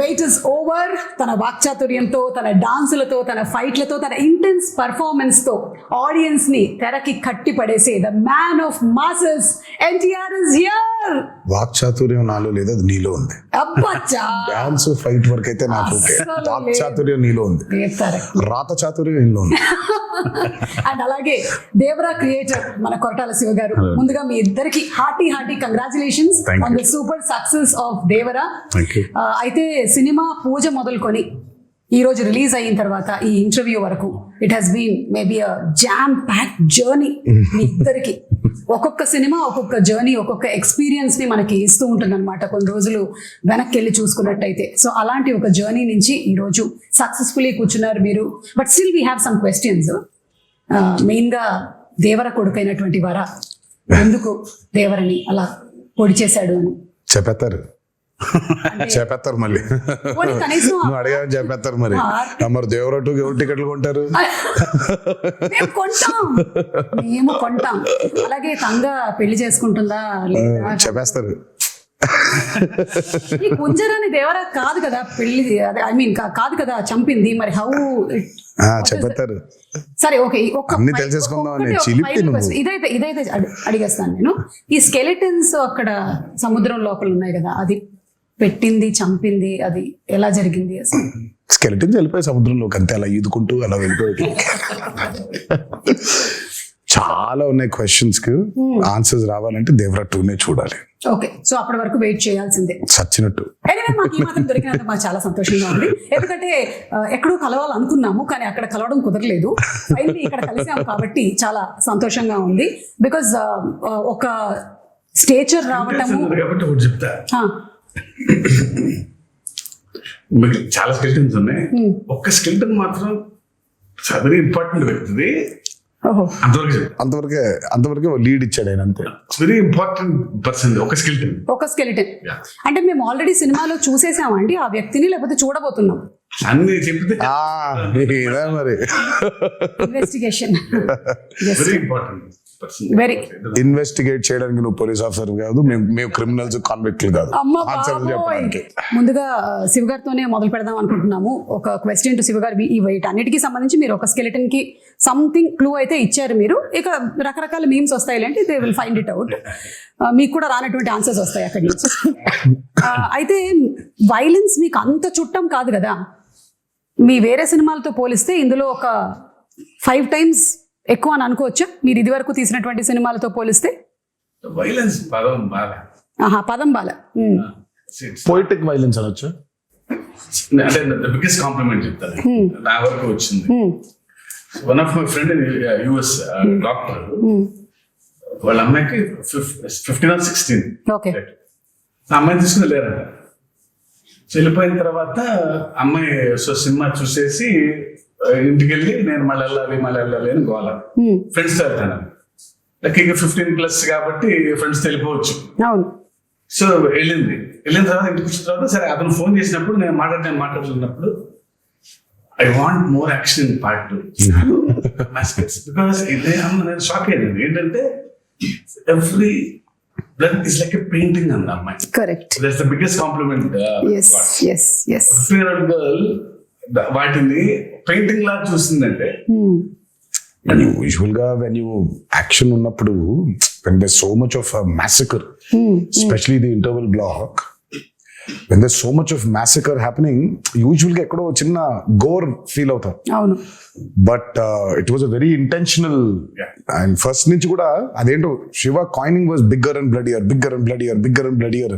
Weight is over. తన వాక్చాతుర్యంతో, తన డాన్సులతో, తన ఫైట్లతో, తన ఇంటెన్స్ పర్ఫార్మెన్స్ తో ఆడియన్స్ ని తెరకి కట్టి పడేసే the man of masses NTR is here. వాక్చాతుర్యం నాలో లేదు, అది నీలో ఉంది. అబ్బచ్చా, డాన్స్ ఫైట్ వరకు అయితే నాకు ఓకే. వాక్చాతుర్యం నీలో ఉంది, రాత చాతుర్యం నీలో ఉంది. అండ్ అలాగే దేవరా క్రియేటర్ మన కొరటాల శివ గారు, ముందుగా మీ ఇద్దరికి hearty congratulations on the super success of Devara. అయితే సినిమా పూజ మొదలుకొని ఈ రోజు రిలీజ్ అయిన తర్వాత ఈ ఇంటర్వ్యూ వరకు it has been maybe a jam pack journey. మీ ఇద్దరికి ఒక్కొక్క సినిమా ఒక్కొక్క జర్నీ, ఒక్కొక్క ఎక్స్పీరియన్స్ ని మనకి ఇస్తూ ఉంటుంది అనమాట కొన్ని రోజులు వెనక్కి వెళ్ళి చూసుకున్నట్టయితే. సో అలాంటి ఒక జర్నీ నుంచి ఈ రోజు సక్సెస్ఫుల్లీ కూర్చున్నారు మీరు. But still we have some questions. Main గా దేవర కొడుకైనటువంటి వర ఎందుకు దేవరని అలా పొడి చేశాడు అని చెప్పేస్తారు మళ్ళీ. నువ్వు అడిగావు చెప్పేస్తారు మరి. మరి దేవరటు ఎవరు టికెట్లు కొంటారు? మేము కొంటాం. అలాగే తంగ పెళ్లి చేసుకుంటుందా లేదా చెప్పేస్తారు. ఈ కుంజరాని దేవర కాదు కదా పెళ్లి, ఐ మీన్ కాదు కదా చంపింది. మరి హౌ చెప్పేస్తారు. సరే ఓకే, అన్ని తెలిసేసుకుందాం. ఇదైతే అడిగేస్తాను నేను. ఈ స్కెలిటన్స్ అక్కడ సముద్రం లోపల ఉన్నాయి కదా, అది పెట్టింది చంపింది అది ఎలా జరిగింది అసలు? స్కెలిటన్స్ వెళ్ళిపోయి సముద్రంలోకి అంతే, అలా ఈదుకుంటూ అలా వెళ్ళిపోయి. చాలా ఉన్నాయి క్వశ్చన్స్ కి ఆన్సర్స్ రావాలంటే దేవరా 2నే చూడాలి. ఓకే, సో అప్పటి వరకు వెయిట్ చేయాల్సిందే చచ్చినట్టు. మాకు ఈ మాత్రం దొరికినందుకు మాకు చాలా సంతోషంగా ఉంది. ఎందుకంటే ఎక్కడో కలవాలనుకున్నాము కానీ అక్కడ కలవడం కుదరలేదు. ఫైనల్లీ ఇక్కడ కలిసాము కాబట్టి చాలా సంతోషంగా ఉంది. బికాజ్ ఒక స్టేచర్ రావటము. మీకు చాలా స్కెల్టన్స్ ఉన్నాయి, ఒక్క స్కెల్టన్ మాత్రం వెరీ ఇంపార్టెంట్ వ్యక్తిది. అంతవరకే లీడ్ ఇచ్చాడు ఆయన, అంతే. వెరీ ఇంపార్టెంట్ పర్సన్ ఒక స్కెలిటన్. అంటే మేము ఆల్రెడీ సినిమాలో చూసేసామండి ఆ వ్యక్తిని, లేకపోతే చూడబోతున్నాం అన్ని చెప్తే మరి. Investigation very important. Very investigate చేయడానికి నువ్వు పోలీస్ ఆఫీసర్ కాదు, మేము క్రిమినల్స్ కాన్విక్ట్లు కాదు. ముందుగా శివ గారితోనే మొదలు పెడదాం అనుకుంటున్నాము. ఒక క్వశ్చన్ టు శివ గారు, ఈ వెయిట్ అన్నిటికీ సంబంధించి మీరు ఒక స్కెలిటన్ కి సంథింగ్ క్లూ అయితే ఇచ్చారు మీరు. ఇక రకరకాల మీమ్స్ వస్తాయి అంటే they will find it out. మీకు కూడా రానటువంటి ఆన్సర్స్ వస్తాయి అక్కడి నుంచి. అయితే వైలెన్స్ మీకు అంత చుట్టం కాదు కదా, మీ వేరే సినిమాలతో పోలిస్తే ఇందులో ఒక 5 times ఎక్కువ అని అనుకోవచ్చా మీరు ఇది వరకు తీసినటువంటి సినిమాలతో పోలిస్తే? వైలెన్స్ పదం బాల పోయిటిక్ వైలెన్స్ అనొచ్చు. అంటే బిగ్గెస్ట్ కాంప్లిమెంట్ చెప్తాను నా వరకు వచ్చింది. One of my friend US doctor, వాళ్ళ అమ్మాయికి 15 or 16. ఆ అమ్మాయిని తీసుకుని వెళ్ళారంట. వెళ్ళిపోయిన తర్వాత అమ్మాయి సినిమా చూసేసి ఇంటికి వెళ్ళి నేను మళ్ళీ వెళ్ళాలి అని గోల. ఫ్రెండ్స్ తో వెళ్తాను, లైక్ ఇక 15+ కాబట్టి ఫ్రెండ్స్ వెళ్ళిపోవచ్చు. సో వెళ్ళిన తర్వాత ఇంటికి వచ్చిన తర్వాత సరే అతను ఫోన్ చేసినప్పుడు నేను మాట్లాడుతున్నప్పుడు I want more action in part 2 because నేను షాక్ అయ్యాను. ఏంటంటే every blood is like a painting అన్న అమ్మాయి. Correct, that's the biggest compliment. Girl వాటిని పెయింటింగ్ లా చూసిందంటే. యూజువల్ గా వెన్ యూ యాక్షన్ ఉన్నప్పుడు when there's so much of a massacre, especially the interval block, when there's so much of massacre happening, usually ga ekkado chinna gore feel avutadu. avunu, but it was a very intentional, and first nunchi kuda adento Shiva coining was bigger and bloodier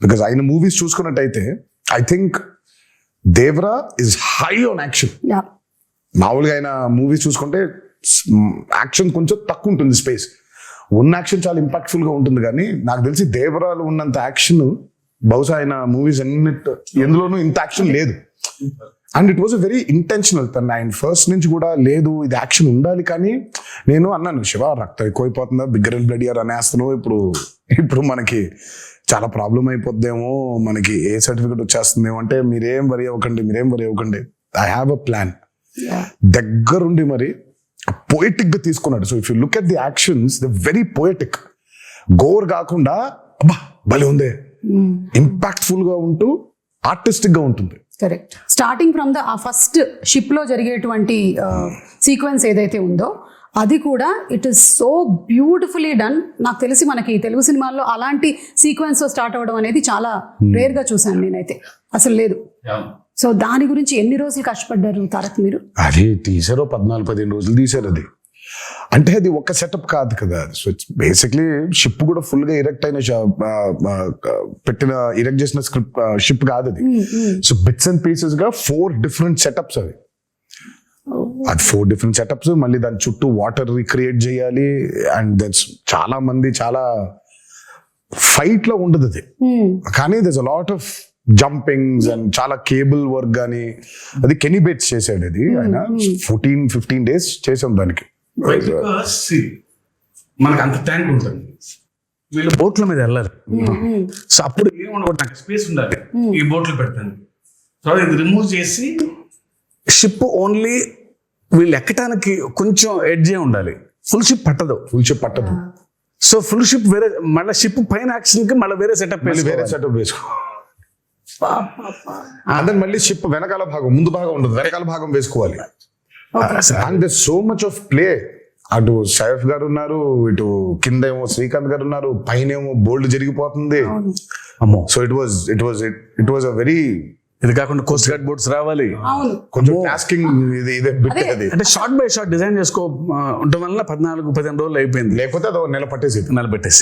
because aina movies chusukunnataithe I think Devara is high on action. మామూలుగా ఆయన movies చూసుకుంటే action కొంచెం తక్కువ ఉంటుంది, space ఉన్న action చాలా impactful గా ఉంటుంది. కానీ నాకు తెలిసి దేవరాలు ఉన్నంత యాక్షన్ బహుశా ఆయన మూవీస్ ఎందులోనూ ఇంత యాక్షన్ లేదు. And it was a very intentional. తను ఆయన ఫస్ట్ నుంచి కూడా లేదు ఇది యాక్షన్ ఉండాలి. కానీ నేను అన్నాను, శివ రక్తం ఎక్కువైపోతుందా, బిగ్గర్ అండ్ బ్లడియర్ అనేస్తున్నావు, ఇప్పుడు మనకి చాలా ప్రాబ్లం అయిపోద్దేమో, మనకి ఏ సర్టిఫికెట్ వచ్చేస్తుందేమో అంటే మీరేం వరి అవ్వకండి, ఐ హ్యావ్ అ ప్లాన్. దగ్గరుండి మరి పోయిటిక్ గా తీసుకున్నాడు. So if you look at the actions the very poetic, gore కాకుండా అబ్బా భలే ఉందే, ఇంపాక్ట్ఫుల్ గా ఉంటూ ఆర్టిస్టిక్ గా ఉంటుంది. కరెక్ట్. స్టార్టింగ్ ఫ్రమ్ ద ఆ ఫస్ట్ షిప్ లో జరిగేటువంటి సీక్వెన్స్ ఏదైతే ఉందో అది కూడా it is so beautifully done. నాకు తెలిసి మనకి తెలుగు సినిమాల్లో అలాంటి సీక్వెన్స్ స్టార్ట్ అవ్వడం అనేది చాలా రేర్ గా చూసాను నేనైతే, అసలు లేదు. సో దాని గురించి ఎన్ని రోజులు కష్టపడ్డారు తారక్ మీరు? అది తీసారో 14-15 రోజులు తీసారు. అది అంటే అది ఒక సెటప్ కాదు కదా. సో ఇట్స్ బేసిక్లీ షిప్ కూడా ఫుల్ గా ఇరెక్ట్ అయిన ఇరెక్ట్ చేసిన స్క్రిప్ట్ షిప్ కాదు అది. సో బిట్స్ అండ్ పీసెస్ గా 4 డిఫరెంట్ సెటప్స్ అవి. అది 4 డిఫరెంట్ సెటప్స్, మళ్ళీ దాని చుట్టూ వాటర్ రిక్రియేట్ చేయాలి. అండ్ దట్స్ చాలా మంది చాలా ఫైట్ లో ఉండదు అది, కానీ దర్స్ a lot of jumpings and చాలా కేబుల్ వర్క్ గానీ. అది కెనీ బేట్స్ చేశాడు అది. ఆయన 14-15 days చేసాం దానికి. మనకు అంత ట్యాంక్ ఉంటుంది, వీళ్ళు బోట్ల మీద వెళ్ళాలి. సో అప్పుడు ఏముండదు, నాకు స్పేస్ ఉండాలి ఈ బోట్లు పెడతాను. సో ఇది రిమూవ్ చేసి షిప్ ఓన్లీ వీళ్ళు ఎక్కడానికి కొంచెం ఎడ్జే ఉండాలి. ఫుల్ షిప్ పట్టదు. సో ఫుల్ షిప్ వేరే, మళ్ళీ షిప్ పైన యాక్షన్ కి మళ్ళీ వేరే సెటప్ వేసుకో. అంటే మళ్ళీ షిప్ వెనకాల భాగం, ముందు భాగం ఉండదు, వెనకాల భాగం వేసుకోవాలి. And they so much of play. అటు సైఫ్ గారు ఉన్నారు, ఇటు కింద ఏమో శ్రీకాంత్ గారు ఉన్నారు, పైన ఏమో బోల్డ్ జరిగిపోతుంది. అమ్మో. So it was a very, ఇది కాకుండా కోస్ట్ గార్డ్ బోట్స్ రావాలి, కొంచెం టాస్కింగ్ ఇదే బిట్ అది. అంటే షార్ట్ బై షార్ట్ డిజైన్ చేసుకో ఉండటం వల్ల 14-15 రోజులు అయిపోయింది. లేకపోతే అది నెల పట్టేసి.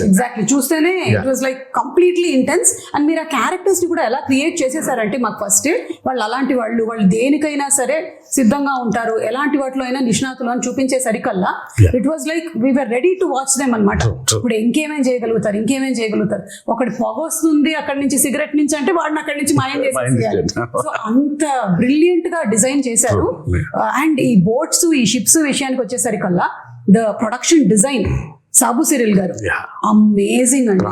ఎగ్జాక్ట్లీ, చూస్తేనే it was like completely intense. And మీరు ఆ క్యారెక్టర్స్ ని కూడా ఎలా క్రియేట్ చేసేసారంటే, మాకు ఫస్ట్ వాళ్ళు అలాంటి వాళ్ళు దేనికైనా సరే సిద్ధంగా ఉంటారు, ఎలాంటి వాటిలో అయినా నిష్ణాతులు అని చూపించేసరికల్లా it was like we were ready to watch them అనమాట. ఇప్పుడు ఇంకేమేం చేయగలుగుతారు. ఒకటి పొగ వస్తుంది అక్కడి నుంచి, సిగరెట్ నుంచి అంటే వాడిని అక్కడి నుంచి మాయం చేసేయాలి. సో అంత బ్రిలియంట్ గా డిజైన్ చేశారు. అండ్ ఈ బోట్స్, ఈ షిప్స్ విషయానికి వచ్చేసరికల్లా the production design Sabu Cyril గారు అమేజింగ్ అండి,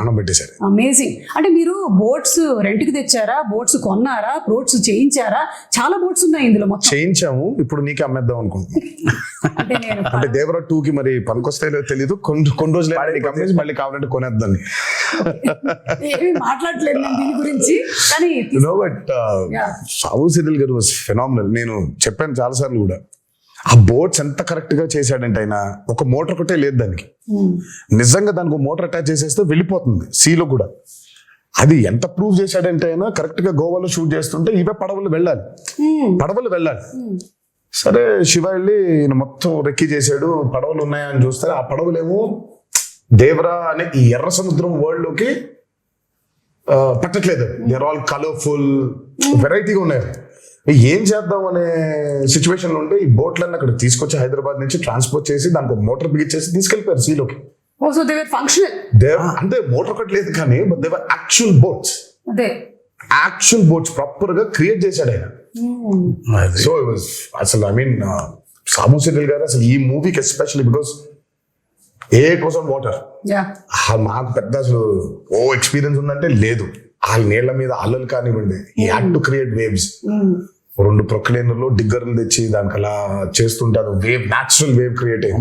అమేజింగ్. అంటే మీరు బోట్స్ రెంట్ కి తెచ్చారా, బోట్స్ కొన్నారా, బోట్స్ చేయించారా? చాలా బోట్స్ ఉన్నాయి ఇందులో. మొత్తం చేయించాము, ఇప్పుడు నీకే అమ్మేద్దాం అనుకుంటున్నాను. అంటే దేవరా 2 కి మరి పనికొస్తాయో తెలీదు, కొన్ని రోజులు అమ్మేసి మళ్ళీ కావాలంటే కొనేద్దాం. ఏమీ మాట్లాడలేదు నేను దీని గురించి, కానీ బట్ సాబు సిరిల్ గారు వాస్ ఫెనామినల్. నేను చెప్పాను చాలా సార్లు కూడా, ఆ బోట్స్ ఎంత కరెక్ట్ గా చేశాడంటే ఆయన, ఒక మోటార్ ఒకటే లేదు దానికి, నిజంగా దానికి ఒక మోటార్ అటాచ్ చేసేస్తే వెళ్ళిపోతుంది సీలో కూడా. అది ఎంత ప్రూవ్ చేశాడంటే ఆయన, కరెక్ట్ గా గోవాలో షూట్ చేస్తుంటే ఇవే పడవలు వెళ్ళాలి. సరే శివ వెళ్ళి ఈయన మొత్తం రెక్కి చేశాడు, పడవలు ఉన్నాయని చూస్తే ఆ పడవలేమో దేవరా అనే ఈ ఎర్ర సముద్రం వరల్డ్ లోకి పట్టట్లేదు. దే ఆర్ ఆల్ కలర్ఫుల్, వెరైటీగా ఉన్నాయి. ఏం చేద్దాం అనే సిచ్యువేషన్ లో ఉంటే ఈ బోట్లన్నీ అక్కడ తీసుకొచ్చి హైదరాబాద్ నుంచి ట్రాన్స్పోర్ట్ చేసి దానికి మోటార్ బిగించేసి తీసుకెళ్లిపోయారు సీలోకి. అంటే మోటార్ ఒకటి లేదు కానీ, but they were actual boats proper గా క్రియేట్ చేశాడు ఆయన. సో ఇట్ వాస్ అసలు ఐ మీన్ సాబు సిరిల్ గారు అసలు ఈ మూవీకి especially because it was on water. మాకు పెద్ద అసలు ఎక్స్పీరియన్స్ ఉందంటే లేదు. ఆ నీళ్ల మీద అల్లలు కానివ్వండి, ఈ హ్యాడ్ టు క్రియేట్ వేవ్స్. 2 ప్రొక్లైనర్లో డిగ్గర్లు తెచ్చి దానికి అలా చేస్తుంటారు, వేవ్, న్యాచురల్ వేవ్ క్రియేట్ అయ్యి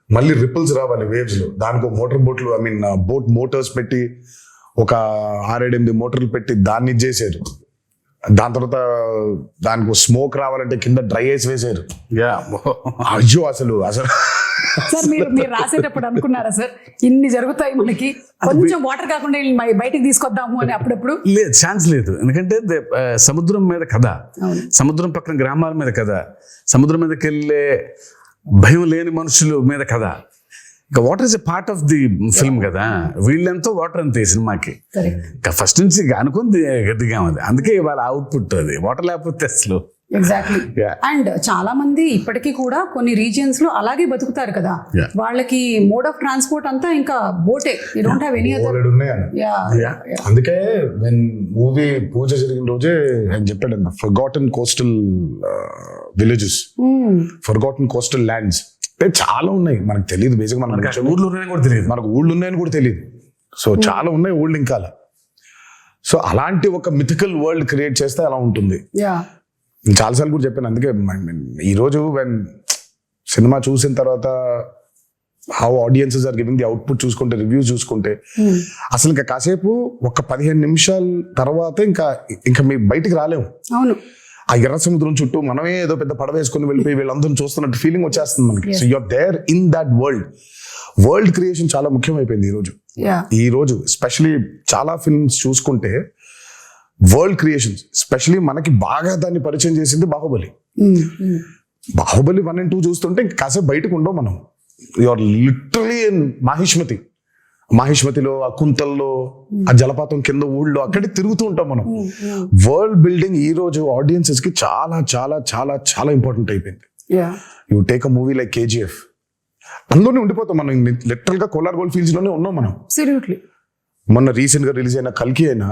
మళ్ళీ రిపుల్స్ రావాలి వేవ్స్ లో. దానికి మోటార్ బోట్లు, ఐ మీన్ బోట్ మోటార్స్ పెట్టి ఒక 6-8 మోటార్లు పెట్టి దాన్ని చేశారు. దాని తర్వాత దానికి స్మోక్ రావాలంటే కింద డ్రై ఐస్ వేసారు. అయ్యో అసలు సార్ మీరు రాసేటప్పుడు అనుకున్నారా సార్ ఇన్ని జరుగుతాయి మనకి, కొంచెం వాటర్ కాకుండా బయటికి తీసుకొద్దాము అని? అప్పుడప్పుడు లేదు, ఛాన్స్ లేదు. ఎందుకంటే సముద్రం మీద కథ, సముద్రం పక్కన గ్రామాల మీద కథ, సముద్రం మీదకి వెళ్ళే భయం లేని మనుషుల మీద కథ. ఇక water is a part of the film కదా. వీళ్ళెంతో వాటర్ అంతే సినిమాకి. ఫస్ట్ నుంచి అనుకుంది గట్టిగా ఉంది, అందుకే వాళ్ళ అవుట్పుట్ అది. వాటర్ లేకపోతే అసలు ఎగ్జాక్ట్లీ. అండ్ చాలా మంది ఇప్పటికీ కూడా కొన్ని రీజియన్స్ లో అలాగే బతుకుతారు కదా, వాళ్ళకి మోడ్ ఆఫ్ ట్రాన్స్పోర్ట్ అంతా ఇంకా బోటే. You don't have any other. అందుకే మూవీ పూజ జరిగిన రోజే ఆయన చెప్పాడు, forgotten coastal villages, forgotten coastal lands చాలా ఉన్నాయి, మనకు తెలియదు. బేసిక్ మనకు ఊళ్ళో ఉన్నాయని కూడా తెలియదు, మనకు ఊళ్ళు ఉన్నాయని కూడా తెలియదు. సో చాలా ఉన్నాయి ఊళ్ళు ఇంకా. సో అలాంటి ఒక మిథికల్ వరల్డ్ క్రియేట్ చేస్తే అలా ఉంటుంది. చాలాసార్లు కూడా చెప్పాను. అందుకే ఈరోజు సినిమా చూసిన తర్వాత how audiences are giving the output చూసుకుంటే, రివ్యూస్ చూసుకుంటే అసలు ఇంకా కాసేపు ఒక 15 నిమిషాల తర్వాత ఇంకా మీ బయటికి రాలేము. అవును, ఆ ఎర్ర సముద్రం చుట్టూ మనమే ఏదో పెద్ద పడవ వేసుకుని వెళ్ళిపోయి వీళ్ళందరూ చూస్తున్నట్టు ఫీలింగ్ వచ్చేస్తుంది మనకి. So you're there in that world creation చాలా ముఖ్యమైపోయింది ఈ రోజు ఎస్పెషలీ చాలా ఫిల్మ్స్ చూసుకుంటే వరల్డ్ క్రియేషన్స్, ఎస్పెషలీ మనకి బాగా దాన్ని పరిచయం చేసింది బాహుబలి. బాహుబలి 1 and 2 చూస్తుంటే ఇంకా కాసేపు బయటకు ఉండవు మనం. యూఆర్ లిటరలీ ఇన్ మాహిష్మతిలో, ఆ కుంతల్లో, ఆ జలపాతం కింద ఊళ్ళో అక్కడే తిరుగుతూ ఉంటాం మనం. వరల్డ్ బిల్డింగ్ ఈ రోజు ఆడియన్సెస్ కి చాలా చాలా చాలా చాలా ఇంపార్టెంట్ అయిపోయింది. You take a movie like KGF, అందులోనే ఉండిపోతాం మనం. లిటరల్ గా కోలార్ గోల్డ్ ఫీల్డ్స్ లోనే ఉన్నాం మనం. మొన్న రీసెంట్ గా రిలీజ్ అయిన కల్కి అయినా,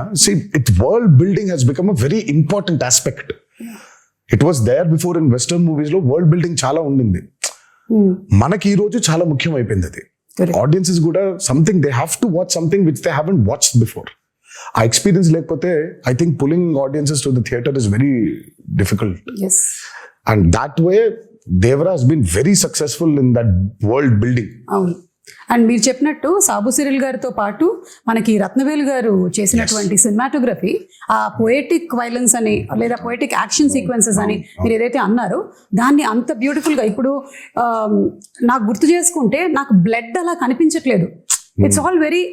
world building has become a very important aspect. It was there before in western movies లో వరల్డ్ బిల్డింగ్ చాలా ఉండింది. మనకి ఈ రోజు చాలా ముఖ్యం అయిపోయింది అది. ఆడియన్సెస్ కూడా something they have to watch something which they haven't watched before. ఆ ఎక్స్పీరియన్స్ లేకపోతే I think pulling audiences to the theatre is very difficult. And that way Devara has been very successful in that world building. అవును, and మీరు చెప్పినట్టు Sabu Cyril గారితో పాటు మనకి రత్నవేలు గారు చేసినటువంటి సినిమాటోగ్రఫీ, ఆ పొయటిక్ వైలెన్స్ అని లేదా పొయటిక్ యాక్షన్ సీక్వెన్సెస్ అని మీరు ఏదైతే అన్నారో దాన్ని అంత బ్యూటిఫుల్గా ఇప్పుడు నాకు గుర్తు చేసుకుంటే నాకు బ్లడ్ అలా కనిపించట్లేదు. ఇట్స్ ఆల్ వెరీ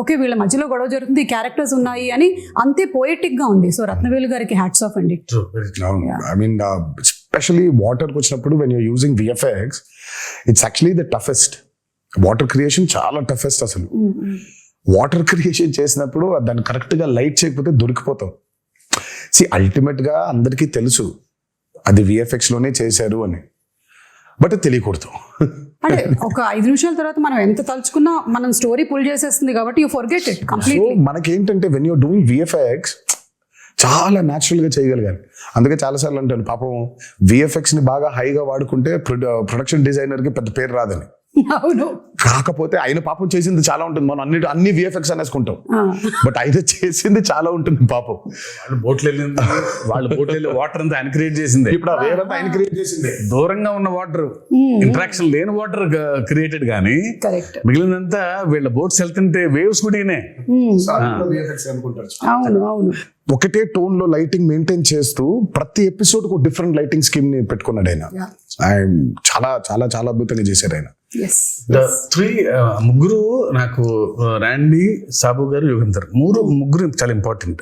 ఓకే వీళ్ళ మధ్యలో గొడవ జరుగుతుంది, క్యారెక్టర్స్ ఉన్నాయి అని అంతే పోయటిక్ గా ఉంది. సో రత్నవేలు గారికి హ్యాట్స్ ఆఫ్ అండి. ఐ మీన్ ఎస్పెషల్లీ వాటర్కి వచ్చినప్పుడు when you're using VFX, it's actually the toughest. Water creation చాలా టఫెస్ట్. అసలు వాటర్ క్రియేషన్ చేసినప్పుడు దాన్ని కరెక్ట్ గా లైట్ చేయకపోతే దొరికిపోతాం. అల్టిమేట్ గా అందరికీ తెలుసు అది VFX లోనే చేశారు అని, బట్ తెలియకూడదు. అంటే ఒక 5 నిమిషాల తర్వాత మనం ఎంత తలుచుకున్నా మనం స్టోరీ పుల్ చేసేస్తుంది కాబట్టి యూ ఫర్గెట్ ఇట్ కంప్లీట్లీ. మనకేంటంటే వెన్ యూర్ డూయింగ్ VFX చాలా న్యాచురల్ గా చేయగలగాలి. అందుకే చాలాసార్లు అంటాను పాపం VFX ని బాగా హైగా వాడుకుంటే ప్రొడక్షన్ డిజైనర్ కి పెద్ద పేరు రాదని. అవును, కాకపోతే ఆయన పాపం చేసింది చాలా ఉంటుంది. మనం అన్ని VFX అనేసుకుంటాం, బట్ ఆయన చేసింది చాలా ఉంటుంది పాపం. వాళ్ళ బోట్లు వెళ్ళి వాటర్ అంతా ఆయన క్రియేట్ చేసింది. ఇప్పుడు ఆ వేవ్ అంతా ఆయన క్రియేట్ చేసింది. దూరంగా ఉన్న వాటర్, ఇంటరాక్షన్ లేని వాటర్ క్రియేటెడ్ కానీ మిగిలినంతా వీళ్ళ బోట్స్ వెళ్తుంటే వేవ్స్ కూడా అవును. ఒకటే టోన్ లో లైటింగ్ మెయింటైన్ చేస్తూ ప్రతి ఎపిసోడ్ కు డిఫరెంట్ లైటింగ్ స్కీమ్ ని పెట్టుకున్నాడు ఆయన. చాలా చాలా చాలా అద్భుతంగా చేశారు ఆయన. ముగ్గురు నాకు రాండీ, సాబు గారు, యుగంధర్ ముగ్గురు చాలా ఇంపార్టెంట్.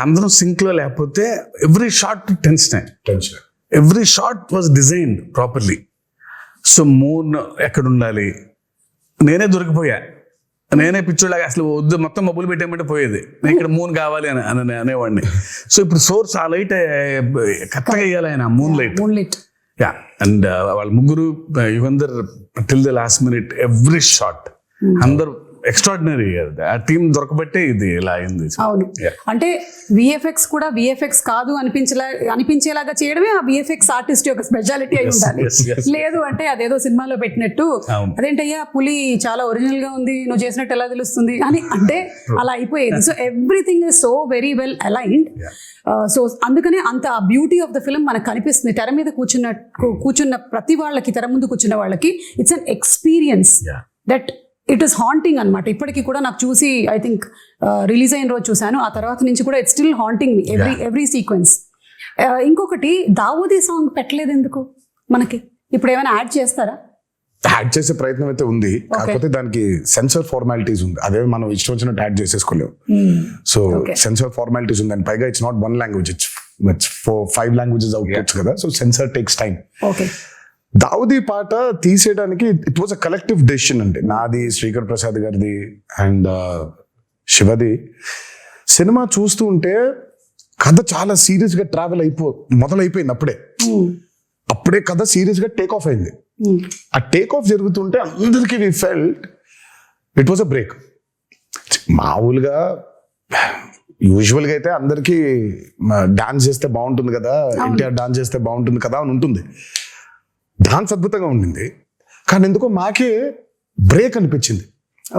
అందరం సింక్ లో లేకపోతే every shot tension, every shot was designed properly. So moon ఎక్కడ ఉండాలి, నేనే దొరికిపోయా, నేనే పిచ్చోళ్ళగా అసలు వద్దు మొత్తం మబ్బులు పెట్టేయమంటే పోయేది, నేను ఇక్కడ మూన్ కావాలి అని అనేవాడిని. సో ఇప్పుడు సోర్స్ ఆ లైట్ కరెక్ట్గా వేయాలి ఆయన, మూన్ లైట్. యా, అండ్ వాళ్ళ ముగ్గురు Yugandhar till the last minute every shot అందరు ఎక్స్ట్రాడినరీ. ఆ టీం దొరకబట్టే ఇది ఇలా అయింది. అవును, అంటే VFX కూడా VFX కాదు అనిపించేలాగా చేయడమే ఆ VFX ఆర్టిస్ట్ యొక్క స్పెషాలిటీ అయి ఉండాలి. లేదు అంటే అదేదో సినిమాలో పెట్టినట్టు అదేంటయ్యా పులి చాలా ఒరిజినల్ గా ఉంది, నువ్వు చేసినట్టు ఎలా తెలుస్తుంది అని అంటే అలా అయిపోయేది. So everything is so very well aligned. So అందుకనే అంత బ్యూటీ ఆఫ్ ద ఫిల్మ్ మనకు కనిపిస్తుంది. తెర మీద కూర్చున్న ప్రతి వాళ్ళకి, తెర ముందు కూర్చున్న వాళ్ళకి it's an experience that it is haunting అనమాట. ఇప్పటికీ కూడా నాకు చూసి ఐ థింక్ రిలీజ్ అయిన రోజు చూశాను, ఆ తర్వాత నుంచి కూడా it's still haunting me every sequence. ఇంకొకటి దావూదీ సాంగ్ పెట్టలేదు ఎందుకు మనకి? ఇప్పుడు ఏమైనా యాడ్ చేస్తారా? యాడ్ చేసే ప్రయత్నం అయితే ఉంది, కాకపోతే దానికి సెన్సర్ ఫార్మాలిటీస్ ఉంది. అదే మనం ఇష్టం వచ్చినట్టు యాడ్ చేసేసుకోలేము. సో సెన్సర్ ఫార్మాలిటీస్ ఉంది, అండ్ పైగా it's not 1 language, it's 5 languages outputs కదా. So censor takes time. Daavudi పాట తీసేయడానికి it was a collective decision అండి. నాది, శ్రీకర్ ప్రసాద్ గారిది అండ్ శివది. సినిమా చూస్తూ ఉంటే కథ చాలా సీరియస్ గా మొదలైపోయింది. అప్పుడే కథ సీరియస్ గా టేక్ ఆఫ్ అయింది. ఆ టేక్ ఆఫ్ జరుగుతుంటే అందరికీ we felt it was a break. మామూలుగా యూజువల్గా అయితే అందరికీ డాన్స్ చేస్తే బాగుంటుంది కదా, ఎన్టీఆర్ డాన్స్ చేస్తే బాగుంటుంది కదా అని ఉంటుంది. డాన్స్ అద్భుతంగా ఉండింది, కానీ ఎందుకో మాకే బ్రేక్ అనిపించింది.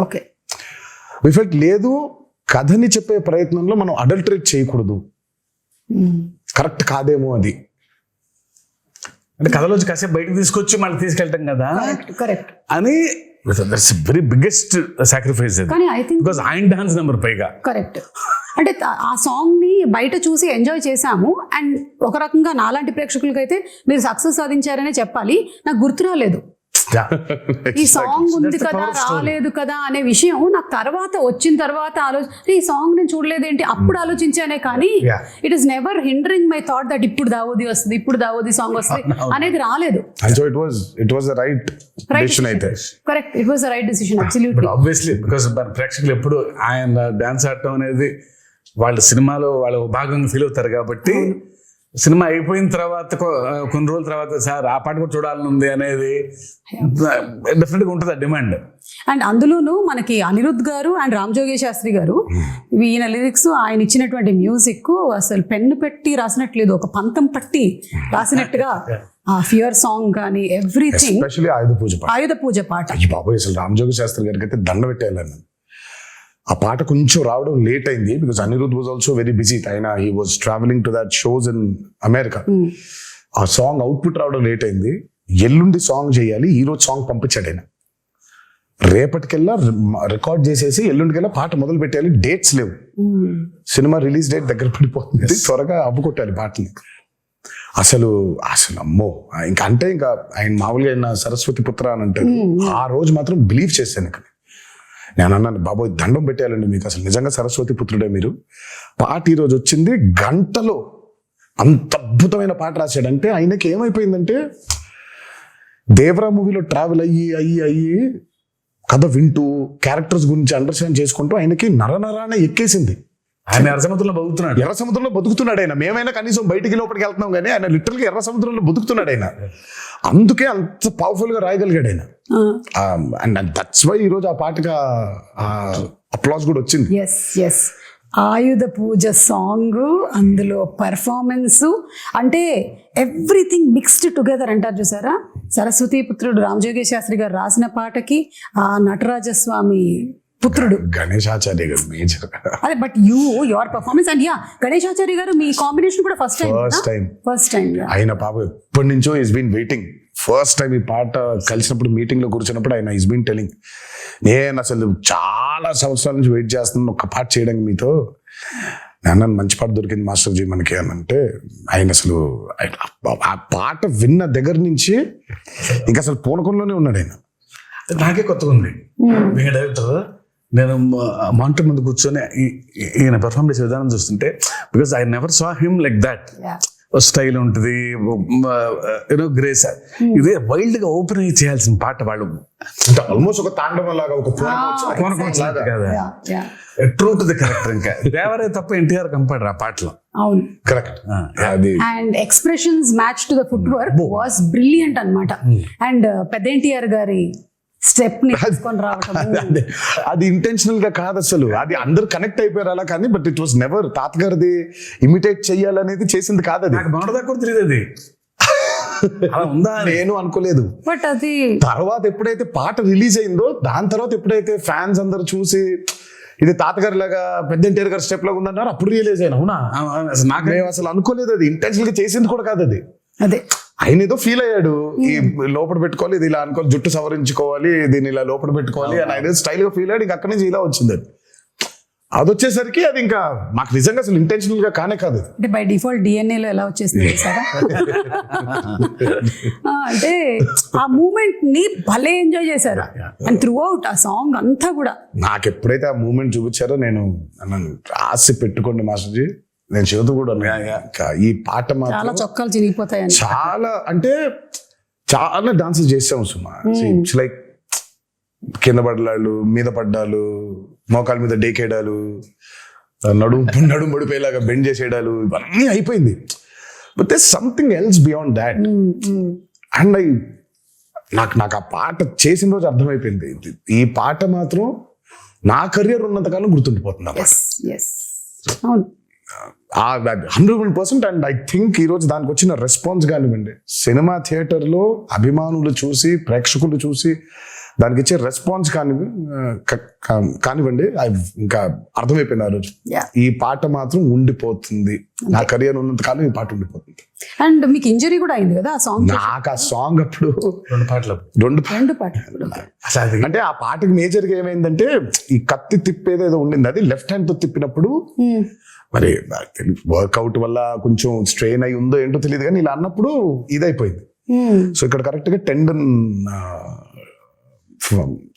ఓకే, వి ఫెల్ట్ లేదు, కథని చెప్పే ప్రయత్నంలో మనం అడల్టరేట్ చేయకూడదు, కరెక్ట్ కాదేమో అది. అంటే కథలోంచి కాసేపు బయటకు తీసుకొచ్చి మళ్ళీ తీసుకెళ్తాం కదా కరెక్ట్ అని దట్స్ వెరీ బిగ్గెస్ట్ సాక్రిఫైస్ కానీ ఐ థింక్ బికాస్ ఆయన డాన్స్ నెంబర్ పైగా కరెక్ట్. అంటే ఆ సాంగ్ ని బయట చూసి ఎంజాయ్ చేశాము అండ్ ఒక రకంగా నాలాంటి ప్రేక్షకులకైతే మీరు సక్సెస్ సాధించారనే చెప్పాలి. నాకు గుర్తు రాలేదు ఈ సాంగ్ ఉంది కదా రాలేదు కదా అనే విషయం నాకు తర్వాత వచ్చిన తర్వాత ఈ సాంగ్ నేను చూడలేదేంటి అప్పుడు ఆలోచించానే కానీ it is never hindering my thought that ఇప్పుడు దావోది వస్తుంది ఇప్పుడు దావోది సాంగ్ వస్తుంది అనేది రాలేదు. Correct, it was the right decision absolutely. Obviously because ప్రేక్షకులు ఎప్పుడు ఆయన డాన్స్ ఆడటం అనేది వాళ్ళ సినిమాలో వాళ్ళ భాగంగా ఫీల్ అవుతారు కాబట్టి సినిమా అయిపోయిన తర్వాత కొన్ని రోజుల తర్వాత సార్ ఆ పాట కూడా చూడాలని ఉంది అనేది డెఫినెట్ గా ఉంటుంది ఆ డిమాండ్. అండ్ అందులోనూ మనకి అనిరుద్ధ్ గారు అండ్ రామ్ జోగి శాస్త్రి గారు ఈయన లిరిక్స్ ఆయన ఇచ్చినటువంటి మ్యూజిక్ అసలు పెన్ను పెట్టి రాసినట్లేదు, ఒక పంతం పట్టి రాసినట్టుగా ఆ ఫియర్ సాంగ్ కానీ ఎవ్రీథింగ్. ఆయుధ పూజ పాట బాబోయ్ అసలు రామ్ జోగి శాస్త్రి గారికి అయితే దండ పెట్టేయాలని. ఆ పాట కొంచెం రావడం లేట్ అయింది because Anirudh was also very busy. ఆయన he was travelling to that shows in America. ఆ సాంగ్ అవుట్పుట్ రావడం లేట్ అయింది. ఎల్లుండి సాంగ్ చేయాలి, ఈ రోజు సాంగ్ పంపించాడు ఆయన. రేపటికెల్లా రికార్డ్ చేసేసి ఎల్లుండికెల్లా పాట మొదలు పెట్టాలి. డేట్స్ లేవు, సినిమా రిలీజ్ డేట్ దగ్గర పడిపోతుంది, త్వరగా అవ్వకొట్టాలి పాటని. అసలు అసలు అమ్మో ఇంకా అంటే ఇంకా ఆయన మామూలుగా ఆయన సరస్వతి పుత్ర అని అంటారు. ఆ రోజు మాత్రం బిలీవ్ చేశాను. ఇక్కడ నేను అన్నాను బాబోయ్ దండం పెట్టేయాలండి మీకు, అసలు నిజంగా సరస్వతి పుత్రుడే మీరు. పాట ఈరోజు వచ్చింది, గంటలో అంత అద్భుతమైన పాట రాశాడంటే ఆయనకి ఏమైపోయిందంటే దేవరా మూవీలో ట్రావెల్ అయ్యి కథ వింటూ క్యారెక్టర్స్ గురించి అండర్స్టాండ్ చేసుకుంటూ ఆయనకి నరనరాన ఎక్కేసింది. ఆయన ఎర్ర సముద్రంలో బతుకుతున్నాడు. ఎర్ర సముద్రంలో బతుకుతున్నాడు ఆయన. మేమైనా కనీసం బయటికి లోపలికి వెళ్తున్నాం కానీ ఆయన లిటరల్గా ఎర్ర సముద్రంలో బతుకుతున్నాడు ఆయన. అందుకే అంత పవర్ఫుల్ గా రాయగలిగాడు ఆయన. అండ్ దట్స్ వై ఈ రోజు ఆ పాటగా అప్లాస్ కూడా వచ్చింది. ఆయుధ పూజ సాంగ్, అందులో పెర్ఫార్మెన్స్, అంటే ఎవ్రీథింగ్ మిక్స్డ్ టుగెదర్ అంటారు చూసారా. సరస్వతి పుత్రుడు రామజోగి శాస్త్రి గారు రాసిన పాటకి ఆ నటరాజస్వామి పుత్రుడు గణేశాచార్య గారు మేజర్. అదే but your performance and Ganesh Acharya గారు మీ కాంబినేషన్ కూడా ఫస్ట్ టైం ఆయన పాప ఎప్పటి నుంచో is been waiting. First time ఈ పాట కలిసినప్పుడు మీటింగ్ లో కూర్చున్నప్పుడు ఆయన ఈస్ బీన్ టెలింగ్, నేను అసలు చాలా సంవత్సరాల నుంచి వెయిట్ చేస్తున్నాను ఒక పాట చేయడానికి మీతో. నాన్న మంచి పాట దొరికింది మాస్టర్ జీ మనకి అని అంటే ఆయన అసలు ఆ పాట విన్న దగ్గర నుంచి ఇంకా అసలు పూనకంలోనే ఉన్నాడు ఆయన. నాకే కొత్తగా ఉంది డైరెక్టర్. నేను మానిటర్ ముందు కూర్చొని ఈయన పెర్ఫార్మ్ చేసే విధానం చూస్తుంటే because I never saw him like that. Style ఉంటుంది, యూనో గ్రేస్. ఇదే వైల్డ్ గా ఓపెన్ అయ్యి చేయాల్సిన పాట వాళ్ళు ఆల్మోస్ట్ ఒక తాండవం లాగా, ఒక ట్రూ టు ది కరెక్టర్. ఇంకా దేవరే తప్ప ఎన్టీఆర్ కంపాడరు ఆ పాటలో. అవును correct. And expressions match to the foot work was brilliant అన్నమాట. అండ్ పెద్ద ఎన్టీఆర్ గారి స్టెప్ ని తీసుకొని రావటం అది ఇంటెన్షనల్ గా కాదు అసలు, అది అందరు కనెక్ట్ అయిపోయారు అలా. కానీ బట్ ఇట్ వాస్ నెవర్ తాతగారిది ఇమిటేట్ చెయ్యాలనేది చేసింది కాదు. అది నాకు తెలియదు, అది ఉందా నేను అనుకోలేదు. బట్ అది తర్వాత ఎప్పుడైతే పాట రిలీజ్ అయిందో దాని తర్వాత ఎప్పుడైతే ఫ్యాన్స్ అందరు చూసి ఇది తాతగారి లాగా పెద్ద ఎన్టీఆర్ గారి స్టెప్ లాగా ఉందన్నారు, అప్పుడు రియలైజ్ అయినా. అవునా, నాకు అసలు అనుకోలేదు అది ఇంటెన్షనల్ గా చేసింది కూడా కాదు అది. అదే ఆయన ఏదో ఫీల్ అయ్యాడు, ఈ లోపల పెట్టుకోవాలి, ఇది ఇలా అనుకోవాలి, జుట్టు సవరించుకోవాలి, దీన్ని ఇలా లోపల పెట్టుకోవాలి అని ఆయన స్టైల్ గా ఫీల్ అయ్యాడు. ఇంకా అక్కడి నుంచి ఇలా వచ్చింది అది. అది వచ్చేసరికి అది ఇంకా మాకు నిజంగా అసలు ఇంటెన్షనల్ గా కానే కాదు. అంటే బై డిఫాల్ట్ DNA లో ఎలా వచ్చేసింది సార్. అంటే ఆ మూమెంట్ ని భలే ఎంజాయ్ చేశారు అండ్ త్రూ అవుట్ ఆ సాంగ్ అంతా కూడా. నాకు ఎప్పుడైతే ఆ మూమెంట్ చూపించారో నేను రాసి పెట్టుకోండి మాస్టర్జీ, నేను చదువు కూడా ఈ పాట చాలా చొక్కాలు చిరిగిపోతాయని చాలా అంటే చాలా డాన్సెస్ చేసాము సుమా. ఇట్స్ లైక్ కింద పడ్డాలు, మీద పడ్డాలు, మోకాల మీద డేకేయడాలు, నడుము పడిపోయేలాగా బెండ్ చేసేయడాలు, ఇవన్నీ అయిపోయింది. But there something else beyond that. And నాకు ఆ పాట చేసిన రోజు అర్థమైపోయింది, ఈ పాట మాత్రం నా కెరియర్ ఉన్నంతకాలం గుర్తుండిపోతుంది. 100%. అండ్ ఐ థింక్ ఈ రోజు దానికి వచ్చిన రెస్పాన్స్ కానివ్వండి, సినిమా థియేటర్లో అభిమానులు చూసి, ప్రేక్షకులు చూసి దానికి ఇచ్చే రెస్పాన్స్ కానివ్వండి ఇంకా అర్థమైపోయింది ఆ రోజు. Yeah. ఈ పాట మాత్రం ఉండిపోతుంది, నా కెరియర్ ఉన్నంత కాలం ఈ పాట ఉండిపోతుంది. అండ్ మీకు ఇంజరీ కూడా అయింది కదా ఆ సాంగ్. నాకు ఆ సాంగ్ అప్పుడు 2 పాటలు. రెండు పాటలు. అసలు అది అంటే ఆ పాటకి మేజర్ గా ఏమైందంటే ఈ కత్తి తిప్పేదేదో ఉండింది, అది లెఫ్ట్ హ్యాండ్ తో తిప్పినప్పుడు మరి వర్కౌట్ వల్ల కొంచెం స్ట్రెయిన్ అయి ఉందో ఏంటో తెలియదు, కానీ ఇలా అన్నప్పుడు ఇదైపోయింది. సో ఇక్కడ కరెక్ట్ గా టెండన్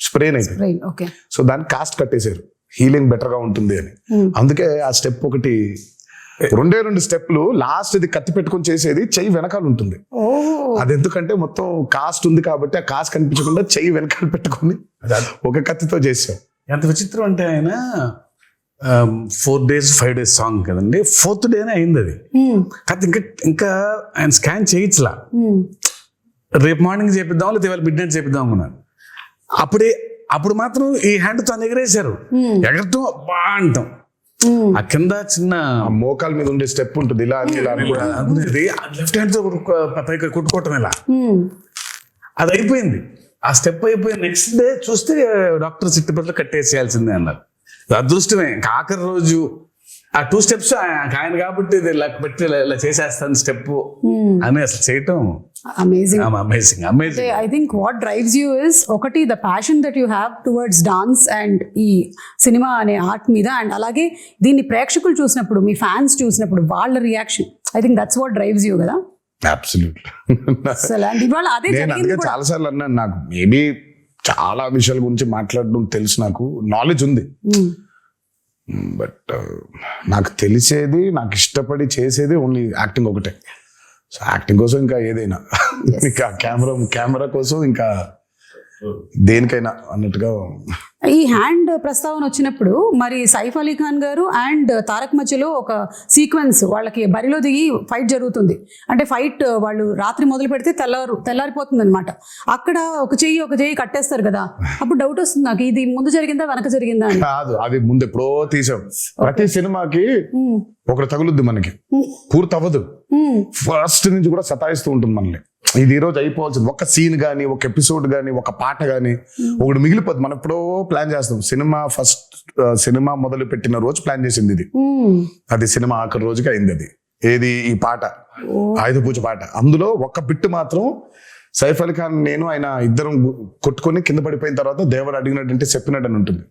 స్ప్రెయిన్ అయిపోయింది. ఓకే. సో దాన్ని కాస్ట్ కట్టేశారు, హీలింగ్ బెటర్ గా ఉంటుంది అని. అందుకే ఆ స్టెప్ ఒకటి 2 స్టెప్లు, లాస్ట్ ఇది కత్తి పెట్టుకొని చేసేది చెయ్యి వెనకాల ఉంటుంది. అది ఎందుకంటే మొత్తం కాస్ట్ ఉంది కాబట్టి ఆ కాస్ట్ కనిపించకుండా చెయ్యి వెనకాల పెట్టుకొని ఒక కత్తితో చేసాం. ఎంత విచిత్రం అంటే ఆయన 4 days 5 days సాంగ్ కదండి, 4th డేనే అయింది అది. కాదు ఇంకా ఆయన స్కాన్ చేయించలా, రేపు మార్నింగ్ చేపిద్దాం లేదా ఇవాళ మిడ్ నైట్ చేపిద్దాం అనుకున్నాను. అప్పుడు మాత్రం ఈ హ్యాండ్ తో ఎగరేశారు, ఎగరటం బా అంటాం. ఆ కింద చిన్న మోకాల మీద ఉండే స్టెప్ ఉంటుంది, ఇలా అనుకునేది లెఫ్ట్ హ్యాండ్ తో పైకి కొట్టుకోవటం ఇలా, అది అయిపోయింది. ఆ స్టెప్ అయిపోయి నెక్స్ట్ డే చూస్తే డాక్టర్ చిట్టుపట్లు కట్టేసేయాల్సిందే అన్నారు. అదృష్టమే ఆఖరి రోజు ఆ 2 steps ఆయన కాబట్టి ఇలా పెట్టి ఇలా చేసేస్తాను స్టెప్ అని అసలు చేయటం amazing. Amazing. I think what drives you is ఒకటి the passion that you have towards dance and ఈ సినిమా అనే ఆర్ట్ మీద, అండ్ అలాగే దీన్ని ప్రేక్షకులు చూసినప్పుడు, మీ ఫ్యాన్స్ చూసినప్పుడు వాళ్ళ reaction, I think that's what drives you కదా. అసలు ఇవాళ అదే నేను అందుకే చాలా సార్లు అన్నాను, నాకు మేబీ చాలా విషయాల గురించి మాట్లాడడం తెలుసు, నాకు నాలెడ్జ్ ఉంది, బట్ నాకు తెలిసేది, నాకు ఇష్టపడి చేసేది ఓన్లీ యాక్టింగ్ ఒకటే. సో యాక్టింగ్ కోసం ఇంకా ఏదైనా, ఇంకా కెమెరా కోసం ఇంకా దేనికైనా అన్నట్టుగా. ఈ హ్యాండ్ ప్రస్తావన వచ్చినప్పుడు మరి సైఫ్ అలీ ఖాన్ గారు అండ్ తారక్ మధ్యలో ఒక సీక్వెన్స్, వాళ్ళకి బరిలో దిగి ఫైట్ జరుగుతుంది. అంటే ఫైట్ వాళ్ళు రాత్రి మొదలు పెడితే తెల్లారిపోతుంది అనమాట. అక్కడ ఒక చెయ్యి కట్టేస్తారు కదా, అప్పుడు డౌట్ వస్తుంది నాకు, ఇది ముందు జరిగిందా వెనక జరిగిందా అని. కాదు, అది ముందు ఎప్పుడో తీసాం. ప్రతి సినిమాకి ఒకటి తగులుద్ది, మనకి పూర్తి అవ్వదు, ఫస్ట్ నుంచి కూడా సతాయిస్తూ ఉంటుంది మనల్ని. ఇది ఈ రోజు అయిపోవాల్సింది, ఒక సీన్ గానీ, ఒక ఎపిసోడ్ గానీ, ఒక పాట గానీ ఒకటి మిగిలిపోద్ది. మనం ఎప్పుడో ప్లాన్ చేస్తాం. సినిమా మొదలు పెట్టిన రోజు ప్లాన్ చేసింది ఇది, అది సినిమా ఆఖరి రోజుకి అయింది. అది ఏది, ఈ పాట ఆయుధ పూజ పాట. అందులో ఒక బిట్టు మాత్రం సైఫ్ అలీ ఖాన్ నేను ఆయన ఇద్దరం కొట్టుకొని కింద పడిపోయిన తర్వాత దేవర్ అడిగినట్టు చెప్పినట్టు అని ఉంటుంది,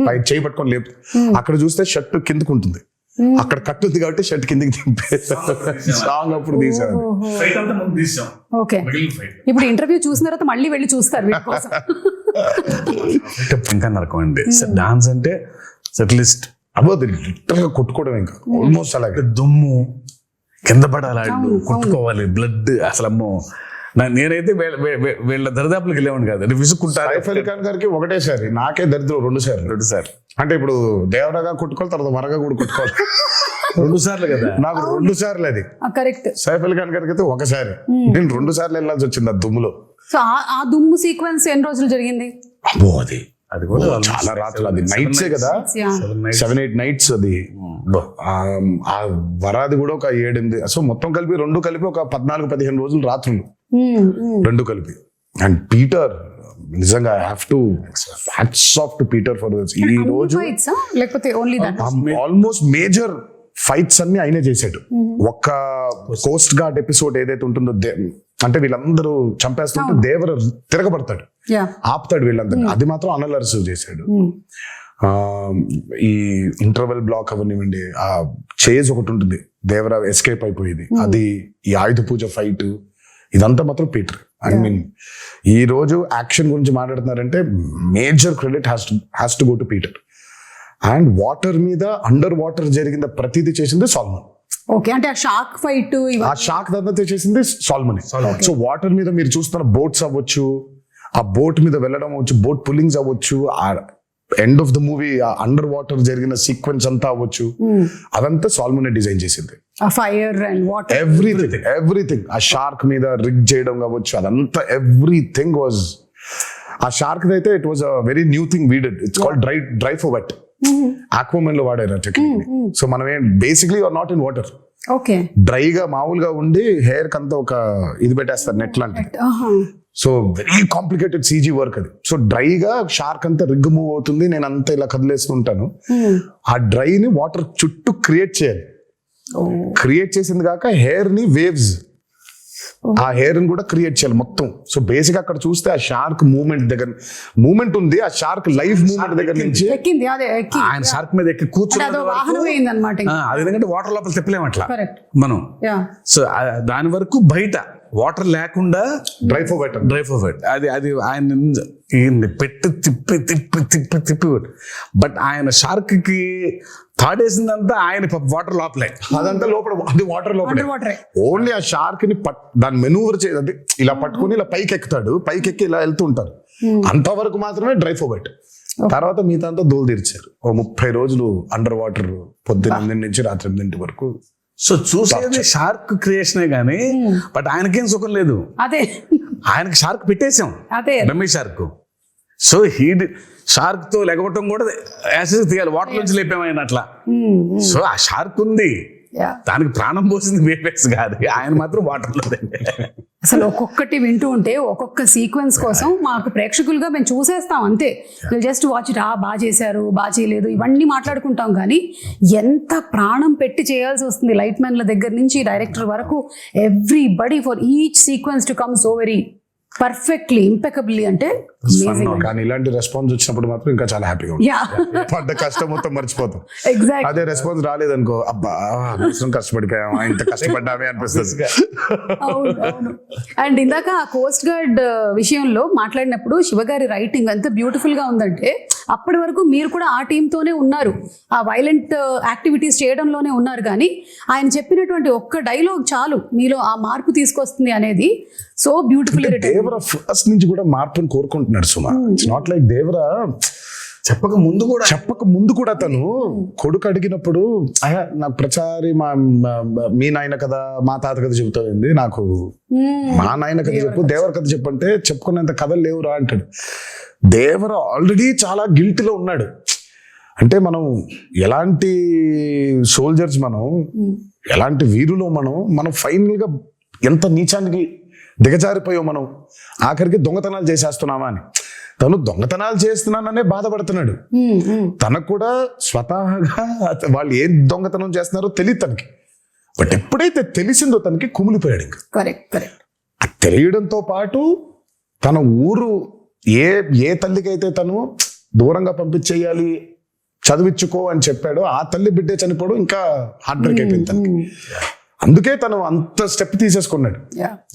పైన చేయి పట్టుకొని లేపు. అక్కడ చూస్తే షర్ట్ కిందకు ఉంటుంది, అక్కడ కట్టుంది కాబట్టి షర్ట్ కిందకి దింపే సాంగ్ అప్పుడు తీసాను. ఓకే, ఇప్పుడు ఇంటర్వ్యూ చూసిన తర్వాత మళ్ళీ వెళ్ళి చూస్తారు వీటి కోసం. ఇంకా నరకం అండి డాన్స్ అంటే, సెటిలిస్ట్ అబ్బోది లిటరల్ గా కొట్టుకోవడం, ఇంకా ఆల్మోస్ట్ అలాగే దుమ్ము కింద పడాలి, కొట్టుకోవాలి, బ్లడ్. అసలు అమ్మో, నేనైతే వీళ్ళ దరిదాపులకు వెళ్ళేవాడిని కాదు, విసుక్కుంటారు. సైఫ్ అలీ ఖాన్ గారికి ఒకటేసారి, నాకే దరిద్రం 2 సార్లు. అంటే ఇప్పుడు దేవరగా కొట్టుకోవాలి, తర్వాత వరగా కూడా కొట్టుకోవాలి. 2 సార్లు కదా, నాకు 2 సార్లు అది కరెక్ట్. సైఫ్ అలీ ఖాన్ గారికి అయితే ఒకసారి, నేను 2 సార్లు వెళ్ళాల్సి వచ్చింది ఆ దుమ్ములో. సో ఆ దుమ్ము సీక్వెన్స్ ఎన్ని రోజులు జరిగింది? అబ్బో అది కూడా చాలా రాత్రులు, అది నైట్సే కదా, 7-8 nights అది. ఆ వరాది కూడా ఒక 7-8, సో మొత్తం కలిపి 2 కలిపి ఒక 14-15 రోజులు రాత్రులు, 2 కలిపి. అండ్ పీటర్ నిజంగా hats off to Peter for this. ఈ రోజు లేకపోతే only that almost major fights అన్ని ఆయనే చేశాడు. ఒక్క కోస్ట్ గార్డ్ ఎపిసోడ్ ఏదైతే ఉంటుందో, అంటే వీళ్ళందరూ చంపేస్తుంటే దేవర తిరగబడతాడు, ఆపుతాడు వీళ్ళందరూ, అది మాత్రం అనలర్స్ చేశాడు. ఈ ఇంటర్వెల్ బ్లాక్ అవనివ్వండి, ఆ చేజ్ ఒకటి ఉంటుంది, దేవర ఎస్కేప్ అయిపోయేది, అది, ఈ ఆయుధ పూజ ఫైట్, ఇదంతా మాత్రం పీటర్. ఐ మీన్ ఈ రోజు యాక్షన్ గురించి మాట్లాడుతున్నారంటే major credit has to go to Peter. And water మీద, అండర్ వాటర్ జరిగిన ప్రతిదీ చేసింది సాల్మన్. ఓకే, అంటే ఆ షార్క్ ఫైట్, ఆ షార్క్ తర్వాత చేసింది సాల్మన్. సో వాటర్ మీద మీరు చూస్తున్న బోట్స్ అవ్వచ్చు, ఆ బోట్ మీద వెళ్ళడం అవ్వచ్చు, బోట్ పుల్లింగ్స్ అవ్వచ్చు, ఆ end of the movie under water జరిగిన సీక్వెన్స్ అంతా అవ్వచ్చు, అదంతా సాల్మన్ డిజైన్ చేసింది. Fire and water, everything. ఆ షార్క్ మీద రిగ్ చేయడం కావచ్చు, అదంతా ఎవ్రీథింగ్ వాజ్. ఆ షార్క్ అయితే it was a very new thing we did. It's called dry for wet. Aquaman లో వాడారు ఆ టెక్నిక్. సో మనం basically are not in water, okay, డ్రైగా మామూలుగా ఉండి హెయిర్ కంతా ఒక ఇది పెట్టేస్తారు, నెట్ లాంటిది. So very complicated CG work అది. సో డ్రైగా షార్క్ అంతా రిగ్ మూవ్ అవుతుంది, నేను అంతా ఇలా కదిలేస్తుంటాను. ఆ డ్రైని వాటర్ చుట్టూ క్రియేట్ చేయాలి. క్రియేట్ చేసింది కాక హెయిర్ ని వేవ్స్, ఆ హెయిర్ ని కూడా క్రియేట్ చేయాలి మొత్తం. సో బేసిక్ అక్కడ చూస్తే ఆ షార్క్ మూమెంట్ ఉంది, ఆ షార్క్ లైవ్ మూమెంట్ దగ్గర నుంచి ఎక్కింది, అదే ఎక్కి ఆయన షార్క్ మీద ఎక్కి కూర్చుని అదో వాహనం అయింది అనమాట. అది ఎందుకంటే వాటర్ లోపల తిప్పలేము అట్లా కరెక్ట్. మనం. సో దాని వరకు బయట వాటర్ లేకుండా డ్రై ఫర్ అది ఆయన పెట్టి తిప్పి బట్ ఆయన షార్క్ కి తాడేసిందంతా ఆయన వాటర్ లోపలే, అదంతా లోపల, అది వాటర్ లోపలే. ఓన్లీ ఆ షార్క్ ని దాన్ని మెనూవర్ చేయాలి, ఇలా పట్టుకుని ఇలా పైకి ఎక్కుతాడు, పైకి ఎక్కి ఇలా వెళ్తూ ఉంటారు. అంతవరకు మాత్రమే డ్రై ఫర్ వైట్. తర్వాత మిగతా అంతా దోలు తీర్చారు. 30 రోజులు అండర్ వాటర్, పొద్దున్న 8 నుంచి రాత్రి 8 వరకు. సో చూసేది షార్క్ క్రియేషనే గానీ బట్ ఆయనకేం సుఖం లేదు. అదే ఆయనకి షార్క్ పెట్టేశాం, అదే రమేష్ షార్క్. సో షార్క్ తో లెగవటం కూడా యాసిడ్ తీయాలి, వాటర్ నుంచి లేపాము ఆయన అట్లా. సో ఆ షార్క్ ఉంది, దానికి ప్రాణం పోసింది వేపేస్ కాదు, ఆయన మాత్రం వాటర్ లో. అసలు ఒక్కొక్కటి వింటూ ఉంటే ఒక్కొక్క సీక్వెన్స్ కోసం మాకు ప్రేక్షకులుగా మేము చూసేస్తాం అంతే. జస్ట్ వాచ్ ఇట్, బాగా చేశారు, బాగా చేయలేదు, ఇవన్నీ మాట్లాడుకుంటాం. కానీ ఎంత ప్రాణం పెట్టి చేయాల్సి వస్తుంది లైట్ మ్యాన్ల దగ్గర నుంచి డైరెక్టర్ వరకు, everybody for each sequence to come so very perfectly impeccably. అంటే కానీ ఇలాంటి రెస్పాన్స్ వచ్చినప్పుడు మాత్రం ఇంకా చాలా హ్యాపీగా ఉంటుంది. పడ్డ కష్టం మొత్తం మర్చిపోతాం. అదే రెస్పాన్స్ రాలేదనుకో, అబ్బా అవసరం కష్టపడిపోయామా, ఇంత కష్టపడ్డామే అనిపిస్తుంది. అండ్ ఇందాక ఆ కోస్ట్ గార్డ్ విషయంలో మాట్లాడినప్పుడు శివగారి రైటింగ్ ఎంత బ్యూటిఫుల్ గా ఉందంటే, అప్పటి వరకు మీరు కూడా ఆ టీంతోనే ఉన్నారు, ఆ వైలెంట్ యాక్టివిటీస్ చేయడంలోనే ఉన్నారు. కానీ ఆయన చెప్పినటువంటి ఒక్క డైలాగ్ చాలు మీలో ఆ మార్పు తీసుకొస్తుంది అనేది సో బ్యూటిఫుల్. దేవరా ఫస్ట్ నుంచి కూడా మార్పుని కోరుకుంటున్నాడు సుమా. ఇట్స్ నాట్ లైక్ దేవరా చెప్పక ముందు కూడా తను కొడుకు అడిగినప్పుడు నాకు ప్రచారి మీ నాయన కథ మా తాత కథ చెబుతుంది, నాకు మా నాయన కథ చెప్పు, దేవర కథ చెప్పంటే చెప్పుకునేంత కథలు లేవురా అంటాడు. దేవర ఆల్రెడీ చాలా గిల్టీలో ఉన్నాడు. అంటే మనం ఎలాంటి సోల్జర్స్, మనం ఎలాంటి వీరులో, మనం ఫైనల్ గా ఎంత నీచానికి దిగజారిపోయాం మనం, ఆఖరికి దొంగతనాలు చేసేస్తున్నామా అని. తను దొంగతనాలు చేస్తున్నాననే బాధపడుతున్నాడు. తనకు కూడా స్వతహాగా వాళ్ళు ఏం దొంగతనం చేస్తున్నారో తెలియదు తనకి. బట్ ఎప్పుడైతే తెలిసిందో తనకి కుమిలిపోయాడు. ఇంకా అది తెలియడంతో పాటు తన ఊరు ఏ తల్లికైతే తను దూరంగా పంపించేయాలి, చదివించుకో అని చెప్పాడో ఆ తల్లి బిడ్డే చనిపోవడం ఇంకా హార్ట్ బ్రేక్ అయిపోయింది తనకి. అందుకే తను అంత స్టెప్ తీసేసుకున్నాడు.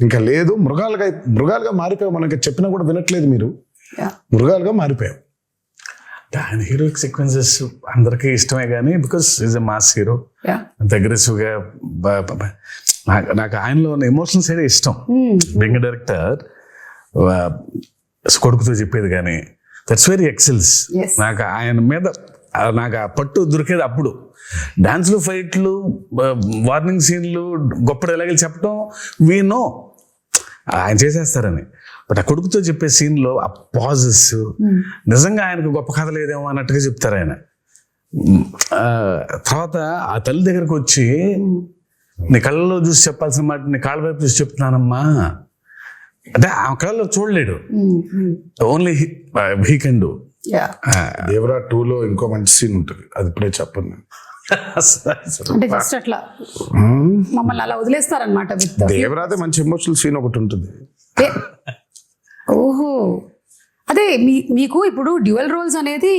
ఇంకా లేదు, మృగాలుగా మారిపోయావు, మనకి చెప్పినా కూడా వినట్లేదు మీరు, మృగాలుగా మారిపోయావు. ఆయన హీరోయిక్ సీక్వెన్సెస్ అందరికీ ఇష్టమే కానీ because is a mass hero, అగ్రెసివ్గా. నాకు ఆయనలో ఉన్న ఎమోషనల్ సైడ్ ఇష్టం. బీయింగ్ డైరెక్టర్ కొడుకుతో చెప్పేది కానీ దట్స్ వెరీ ఎక్సెల్స్. నాకు ఆయన మీద నాకు ఆ పట్టు దొరికేది అప్పుడు. డాన్స్లు, ఫైట్లు, వార్నింగ్ సీన్లు, గొప్ప డైలాగులు చెప్పడం వీ నో ఆయన చేసేస్తారని. బట్ ఆ కొడుకుతో చెప్పే సీన్లో ఆ పాజెస్ నిజంగా ఆయనకు గొప్ప కథ లేదేమో అన్నట్టుగా చెప్తారు ఆయన. తర్వాత ఆ తల్లి దగ్గరకు వచ్చి, నీ కళ్ళలో చూసి చెప్పాల్సిన మాట నీ కాళ్ళ వైపు చూసి చెప్తున్నానమ్మా అంటే ఆ కళ్ళలో చూడలేడు, only he can do. Devara 2లో ఇంకో మంచి సీన్ ఉంటుంది, అది ఇప్పుడే చెప్పను. అంటే జస్ట్ అట్లా మమ్మల్ని అలా వదిలేస్తారనమాట. దేవరాదే మంచి ఎమోషనల్ సీన్ ఒకటి ఉంటుంది. ఓహో, అదే మీకు ఇప్పుడు డ్యూయల్ రోల్స్ అనేది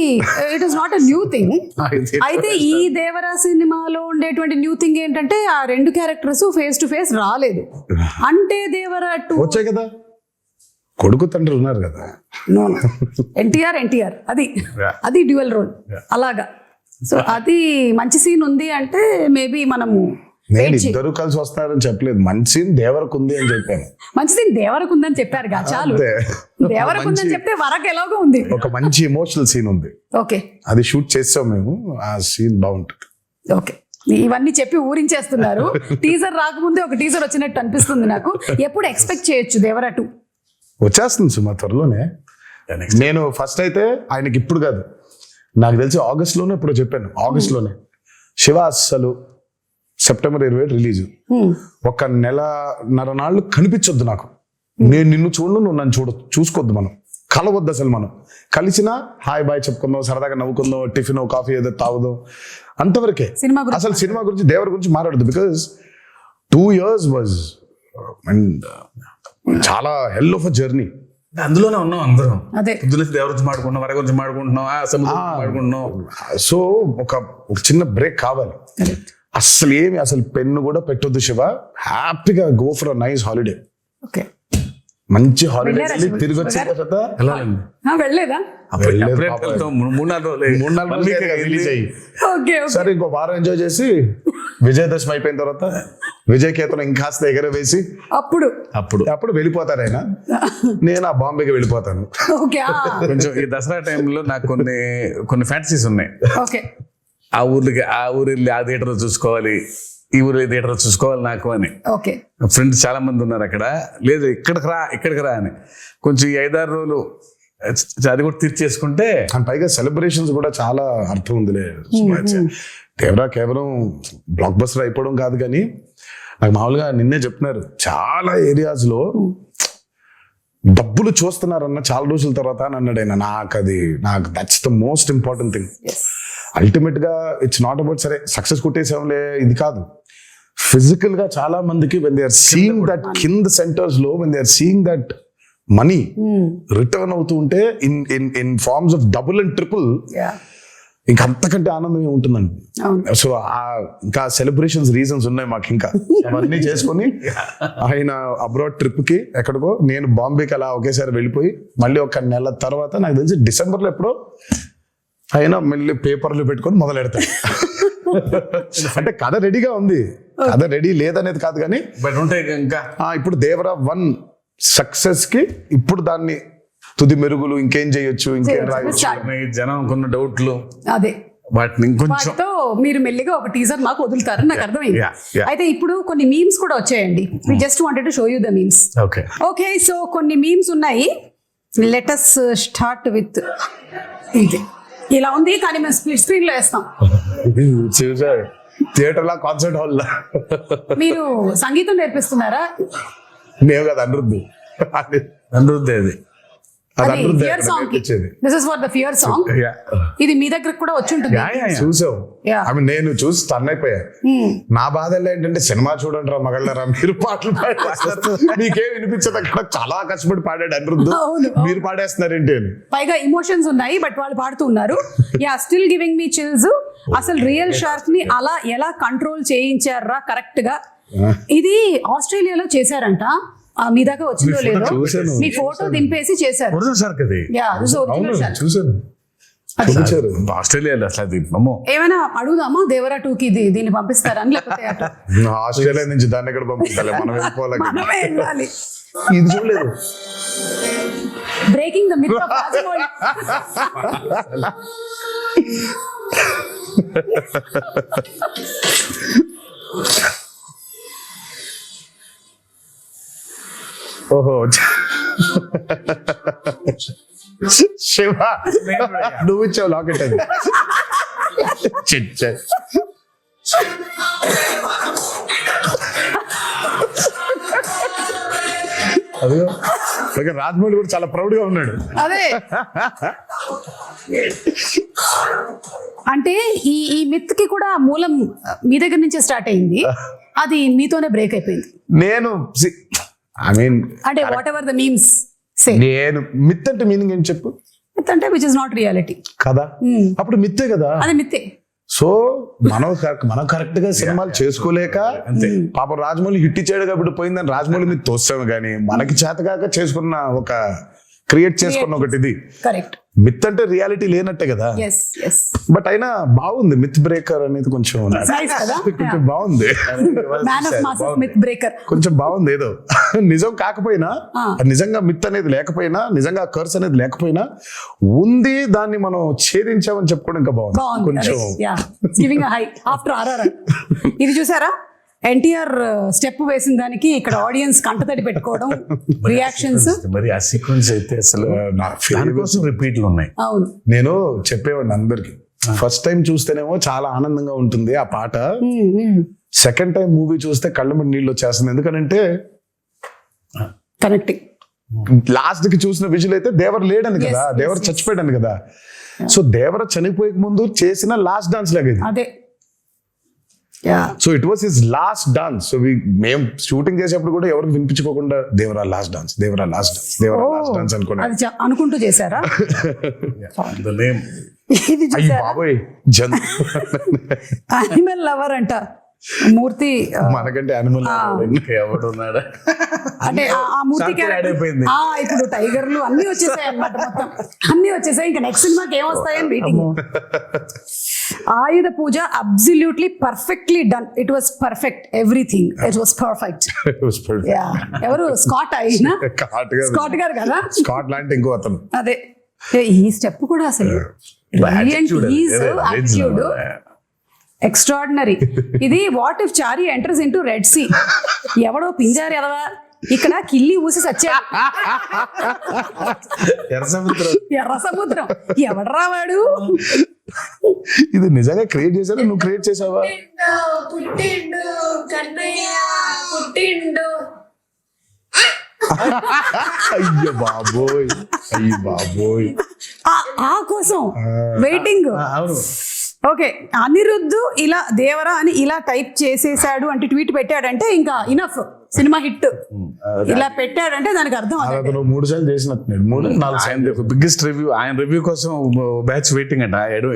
it is not a new thing. అయితే ఈ దేవరా సినిమాలో ఉండేటువంటి న్యూ థింగ్ ఏంటంటే ఆ 2 క్యారెక్టర్స్ ఫేస్ టు ఫేస్ రాలేదు. అంటే దేవరా 2 వచ్చాయి కదా, కొడుకు తండ్రి ఉన్నారు కదా. ఎన్టీఆర్ అది డ్యూయల్ రోల్ అలాగా. సో అది మంచి సీన్ ఉంది అంటే మేబీ మనము నేను ఇద్దరు కలిసి వస్తారని చెప్పలేదు, మంచి సీన్ దేవరకు ఉంది అని చెప్పాను. మంచి సీన్ దేవరకు ఉందని చెప్పారు కదా, చాలు. దేవరకు ఉందని చెప్తే వరకు ఎలాగో ఉంది, ఒక మంచి ఎమోషనల్ సీన్ ఉంది. ఓకే, అది షూట్ చేసాం మేము, ఆ సీన్ బాగుంటుంది. ఓకే, ఇవన్నీ చెప్పి ఊరించేస్తున్నారు. టీజర్ రాకముందే ఒక టీజర్ వచ్చినట్టు అనిపిస్తుంది నాకు. ఎప్పుడు ఎక్స్పెక్ట్ చేయొచ్చు దేవరా 2? వచ్చేస్తుంది సుమా త్వరలోనే. నేను ఫస్ట్ అయితే ఆయనకి ఇప్పుడు కాదు, నాకు తెలిసి ఆగస్ట్లోనే ఇప్పుడు చెప్పాను, ఆగస్ట్లోనే. శివ అస్సలు సెప్టెంబర్ 27 రిలీజ్, ఒక 1.5 నాళ్ళు కనిపించొద్దు నాకు. నేను నిన్ను చూడు, నువ్వు నన్ను చూసుకోవద్దు, మనం కలవద్దు అసలు. మనం కలిసినా హాయ్ బాయ్ చెప్పుకుందాం, సరదాగా నవ్వుకుందాం, టిఫిన్ కాఫీ ఏదో తాగుదాం, అంతవరకే. అసలు సినిమా గురించి దేవర గురించి మాట్లాడదు. బికాస్ 2 years వాజ్ అండ్ చాలా హెల్ ఆఫ్ అ జర్నీ. అందులోనే ఉన్నాం అందరం. అదే పొద్దున దేవర గురించి మాడుకుంటున్నాం, వర గురించి మాడుకుంటున్నాం, మాడుకుంటున్నాం. సో ఒక చిన్న బ్రేక్ కావాలి. అసలు పెన్ను కూడా పెట్టొద్దు శివ, హ్యాపీగా go for a nice holiday. Okay, మంచి హాలిడే తిరిగి వచ్చిన తర్వాత వెళ్ళాలండి. వెళ్ళలేదా? 3-4 రోజులు ఓకే, సరే ఇంకో వారం ఎంజాయ్ చేసి విజయదశమి అయిపోయిన తర్వాత విజయ్ కేతనం ఇంకాస్త ఎగర వేసి అప్పుడు వెళ్ళిపోతారు ఆయన. నేను ఆ బాంబేకి వెళ్ళిపోతాను. ఓకే, కొంచెం ఈ దసరా టైంలో నాకు కొన్ని ఫ్యాంటసీస్ ఉన్నాయి. ఓకే, ఆ ఊరు వెళ్ళి ఆ థియేటర్ చూసుకోవాలి, ఈ ఊరు థియేటర్ చూసుకోవాలి నాకు అని. ఓకే, ఫ్రెండ్స్ చాలా మంది ఉన్నారు అక్కడ. లేదు ఇక్కడికి రా అని. కొంచెం ఈ 5-6 రోజులు అది కూడా తీర్చేసుకుంటే, పైగా సెలబ్రేషన్స్ కూడా చాలా అర్థం ఉందిలే. దేవరా కేవలం బ్లాక్ బస్టర్ అయిపోవడం కాదు, కానీ నాకు మామూలుగా నిన్నే చెప్తున్నారు, చాలా ఏరియాస్ లో డబ్బులు చూస్తున్నారన్న చాలా రోజుల తర్వాత అని అన్నాడు ఆయన. నాకు that's the most important thing. Ultimate గా ఇట్స్ నాట్ అబౌట్ సరే సక్సెస్ కొట్టేసాంలే ఇది కాదు. ఫిజికల్ గా చాలా మందికి when they are seeing that కింద సెంటర్స్ లో when they are seeing that money return అవుతూ ఉంటే in forms of double and triple, ఇంకా అంతకంటే ఆనందమే ఉంటుందండి. సో ఇంకా సెలబ్రేషన్స్ రీజన్స్ ఉన్నాయి మాకు. ఇంకా అవన్నీ చేసుకొని ఆయన అబ్రాడ్ ట్రిప్ కి ఎక్కడికో, నేను బాంబేకి అలా ఒకేసారి వెళ్ళిపోయి మళ్ళీ 1 నెల తర్వాత నాకు తెలిసి డిసెంబర్లో ఎప్పుడో ఆయన మళ్ళీ పేపర్లు పెట్టుకొని మొదలెడతాడు. అంటే కథ రెడీగా ఉంది, కథ రెడీ లేదనేది కాదు, కానీ బట్ ఉంటాయి ఇంకా. ఇప్పుడు దేవరా 1 సక్సెస్ కి ఇప్పుడు దాన్ని తుది మెరుగులు ఇంకేం చేయొచ్చు, ఇంకేం రాయొచ్చు, జనం కొన్ని డౌట్లు, అదే వాటిని ఇంకొంచెం మీరు మెల్లిగా ఒక టీజర్ మాకు వదులుతారని నాకు అర్థమైంది. అయితే ఇప్పుడు కొన్ని మీమ్స్ కూడా వచ్చాయండి. We just wanted to show you the memes. Okay, so కొన్ని మీమ్స్ ఉన్నాయి. లెట్ us స్టార్ట్ విత్ ఇది. ఇలా ఉంది, కానీ మేము స్ప్లిట్ స్క్రీన్ లో వేస్తాం. థియేటర్ లా, కాన్సర్ట్ హాల్ లా. మీరు సంగీతం నేర్పిస్తున్నారా? నేను కదా అనిరుద్ధు అది ఫియర్ సాంగ్ కి. This is for the fear song. ఇది మీ దగ్గర కూడా వచ్చి ఉంటుంది. చూసావు? నేను చూసి టర్న్ అయిపోయా. నా బాధ ఏంటంటే సినిమా చూడండి రా మగళ్ళరా, మీరు పాటలు పాడేస్తారు, మీకేం వినిపించదు. అక్కడ చాలా కష్టపడి పాడాడు అనిరుద్ధు, మీరు పాడేస్తున్నారేంటి అని. పైగా ఇమోషన్స్ ఉన్నాయి, బట్ వాళ్ళు పాడుతూ ఉన్నారు. Still giving me chills. అసలు రియల్ షార్క్ ని అలా ఎలా కంట్రోల్ చేయించారా కరెక్ట్ గా? ఇది ఆస్ట్రేలియాలో చేశారంట. మీ దాకా వచ్చిందో లేదో, మీ ఫోటో దింపేసి చేశారు. ఆస్ట్రేలియాలో ఏమైనా అడుగుదామా దేవరా 2 కి దీన్ని పంపిస్తారని, లేకపోతే ఆస్ట్రేలియా నుంచి దాన్ని ఎక్కడ పంపిస్తాలి, మనం వెళ్ళాలి. ఇది చూడలేదు. Breaking the myth of Rajamouli. ఓహో శివ, నువ్వు ఇచ్చావు లాకెట్ అది. అదిగో రాజమౌళి కూడా చాలా ప్రౌడ్ గా ఉన్నాడు. అదే అంటే ఈ మిత్ కి కూడా మూలం మీ దగ్గర నుంచే స్టార్ట్ అయింది. అది మీతోనే బ్రేక్ అయిపోయింది. నేను అంటే వాట్ ఎవర్ ద మీమ్స్ సే, నేను మిత్ అంటే మీనింగ్ ఏం చెప్పు? మిత్ అంటే విచ్ ఇస్ నాట్ రియాలిటీ కదా, అప్పుడు మిత్తే కదా. అది మిత్తే. సో మనం కరెక్ట్ గా సినిమాలు చేసుకోలేక పాపం రాజమౌళి హిట్ ఇచ్చాడు కాబట్టి పోయిందని రాజమౌళి మీద తోస్తాము, కానీ మనకి చేతగాక చేసుకున్న ఒక క్రియేట్ చేసుకున్న ఒకటి ఇది. కరెక్ట్. మిత్ అంటే రియాలిటీ లేనట్టే కదా. బట్ అయినా బాగుంది మిత్ బ్రేకర్ అనేది, కొంచెం బాగుంది. కొంచెం బాగుంది. ఏదో నిజం కాకపోయినా, నిజంగా మిత్ అనేది లేకపోయినా, నిజంగా కర్స్ అనేది లేకపోయినా ఉంది, దాన్ని మనం ఛేదించామని చెప్పుకోవడం ఇంకా బాగుంది కొంచెం. ఇది చూసారా, ఎన్టీఆర్ స్టెప్ వేసిన దానికి ఇక్కడ ఆడియన్స్ కంటతడి పెట్టుకోవడం, రియాక్షన్స్. మరి ఆ సీక్వెన్స్ అయితే అసలు దానికోసం రిపీట్లు ఉన్నాయి. అవును, నేను చెప్పేవాడిని అందరికి, ఫస్ట్ టైం చూస్తేనేమో చాలా ఆనందంగా ఉంటుంది ఆ పాట, సెకండ్ టైం మూవీ చూస్తే కళ్ళ మీద నీళ్ళు వచ్చేస్తుంది. ఎందుకంటే కనెక్టింగ్. లాస్ట్ కి చూసిన విజువల్ అయితే దేవర లేడని కదా, Yes, దేవర చచ్చిపోయాడని కదా. సో దేవర చనిపోయే ముందు చేసిన లాస్ట్ డాన్స్ లాగా ఇది. అదే yeah so it was his last dance. So మేము షూటింగ్ చేసేప్పుడు కూడా ఎవరికి వినిపించుకోకుండా Devara last dance, Devara last dance, Devara last dance అనుకున్నాను. అది అనుకుంటూ చేశారా? ద నేమ్ ఇది అయ్యి చూసారా? బాబోయ్ జన్ యానిమల్ లవర్ అంట మూర్తి. మనకంటే యానిమల్ ఎవడున్నాడా అంటే ఆ మూర్తి Short character- add అయిపోయింది. ఇప్పుడు టైగర్లు అన్ని వచ్చేసాయి అన్నమాట, మొత్తం అన్ని వచ్చేసాయి. ఇంకా నెక్స్ట్ సినిమాకి ఏమొస్తాయని waiting. Ayudha Puja absolutely perfectly done. It was perfect, everything it was perfect. Yeah ఎవరు స్కాట్ అయినా స్కాట్ గారు కదా, స్కాట్ లాంటి ఇంకో అతను. అదే ఈ స్టెప్ కూడా అసలు యాటిట్యూడ్ ఎక్స్ట్రాడినరీ. ఇది what if Chari enters into red sea. ఎవడో పింజారు ఎదవా ఇక్కడ కిల్లి ఊసి సచ్చాడు, ఎర్ర సముద్రం ఎవడరా వాడు. ఇది నిజంగా క్రియేట్ చేశారు, నువ్వు క్రియేట్ చేసావా? పుట్టిండు కన్నయ్య పుట్టిండు. అయ్యో బాబోయ్, అయ్యో బాబోయ్. ఆ కోసం వెయిటింగ్. ఓకే, అనిరుద్ధు ఇలా దేవరా అని ఇలా టైప్ చేసేసాడు అంటే ట్వీట్ పెట్టాడంటే ఇంకా ఇనఫ్, సినిమా హిట్. ఇలా పెట్టాడంటే దానికి అర్థం అదే. అతను 3 సార్లు చేసినట్టున్నాడు, 3-4 సార్లు. బిగ్గెస్ట్ రివ్యూ, ఆయన రివ్యూ కోసం బ్యాచ్ వెయిటింగ్ అంట.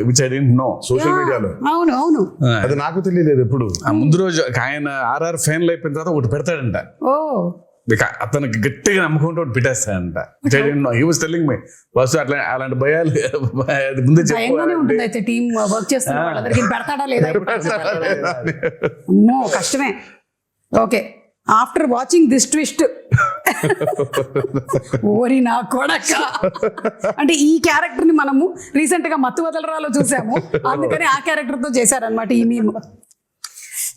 Which I don't know. Social మీడియాలో అవును అవును అది నాకు తెలియలేదు ఎప్పుడు. ఆ ముందు రోజు ఆయన ఆర్ఆర్ ఫైనల్ అయిపోయిన తర్వాత ఒకటి పెడతాడంట. ఓ అతనికి గట్టిగా నమ్ముకుంటూ ఒకటి పెట్టేస్తాడంట. He was telling me first అలాంటి భయాలు అది ముందే భయంగానే ఉంటుంది. అయితే టీమ్ వర్క్ చేస్తున్న వాళ్ళందరికీ పెడతాడా లేదా అమ్మో కష్టమే. Okay, after watching this twist ఓరి నా కొడక, అంటే ఈ క్యారెక్టర్ ని మనము రీసెంట్ గా మత్తు వదలరాలో చూసాము, అందుకని ఆ క్యారెక్టర్ తో చేశారనమాట ఈ మీమ్.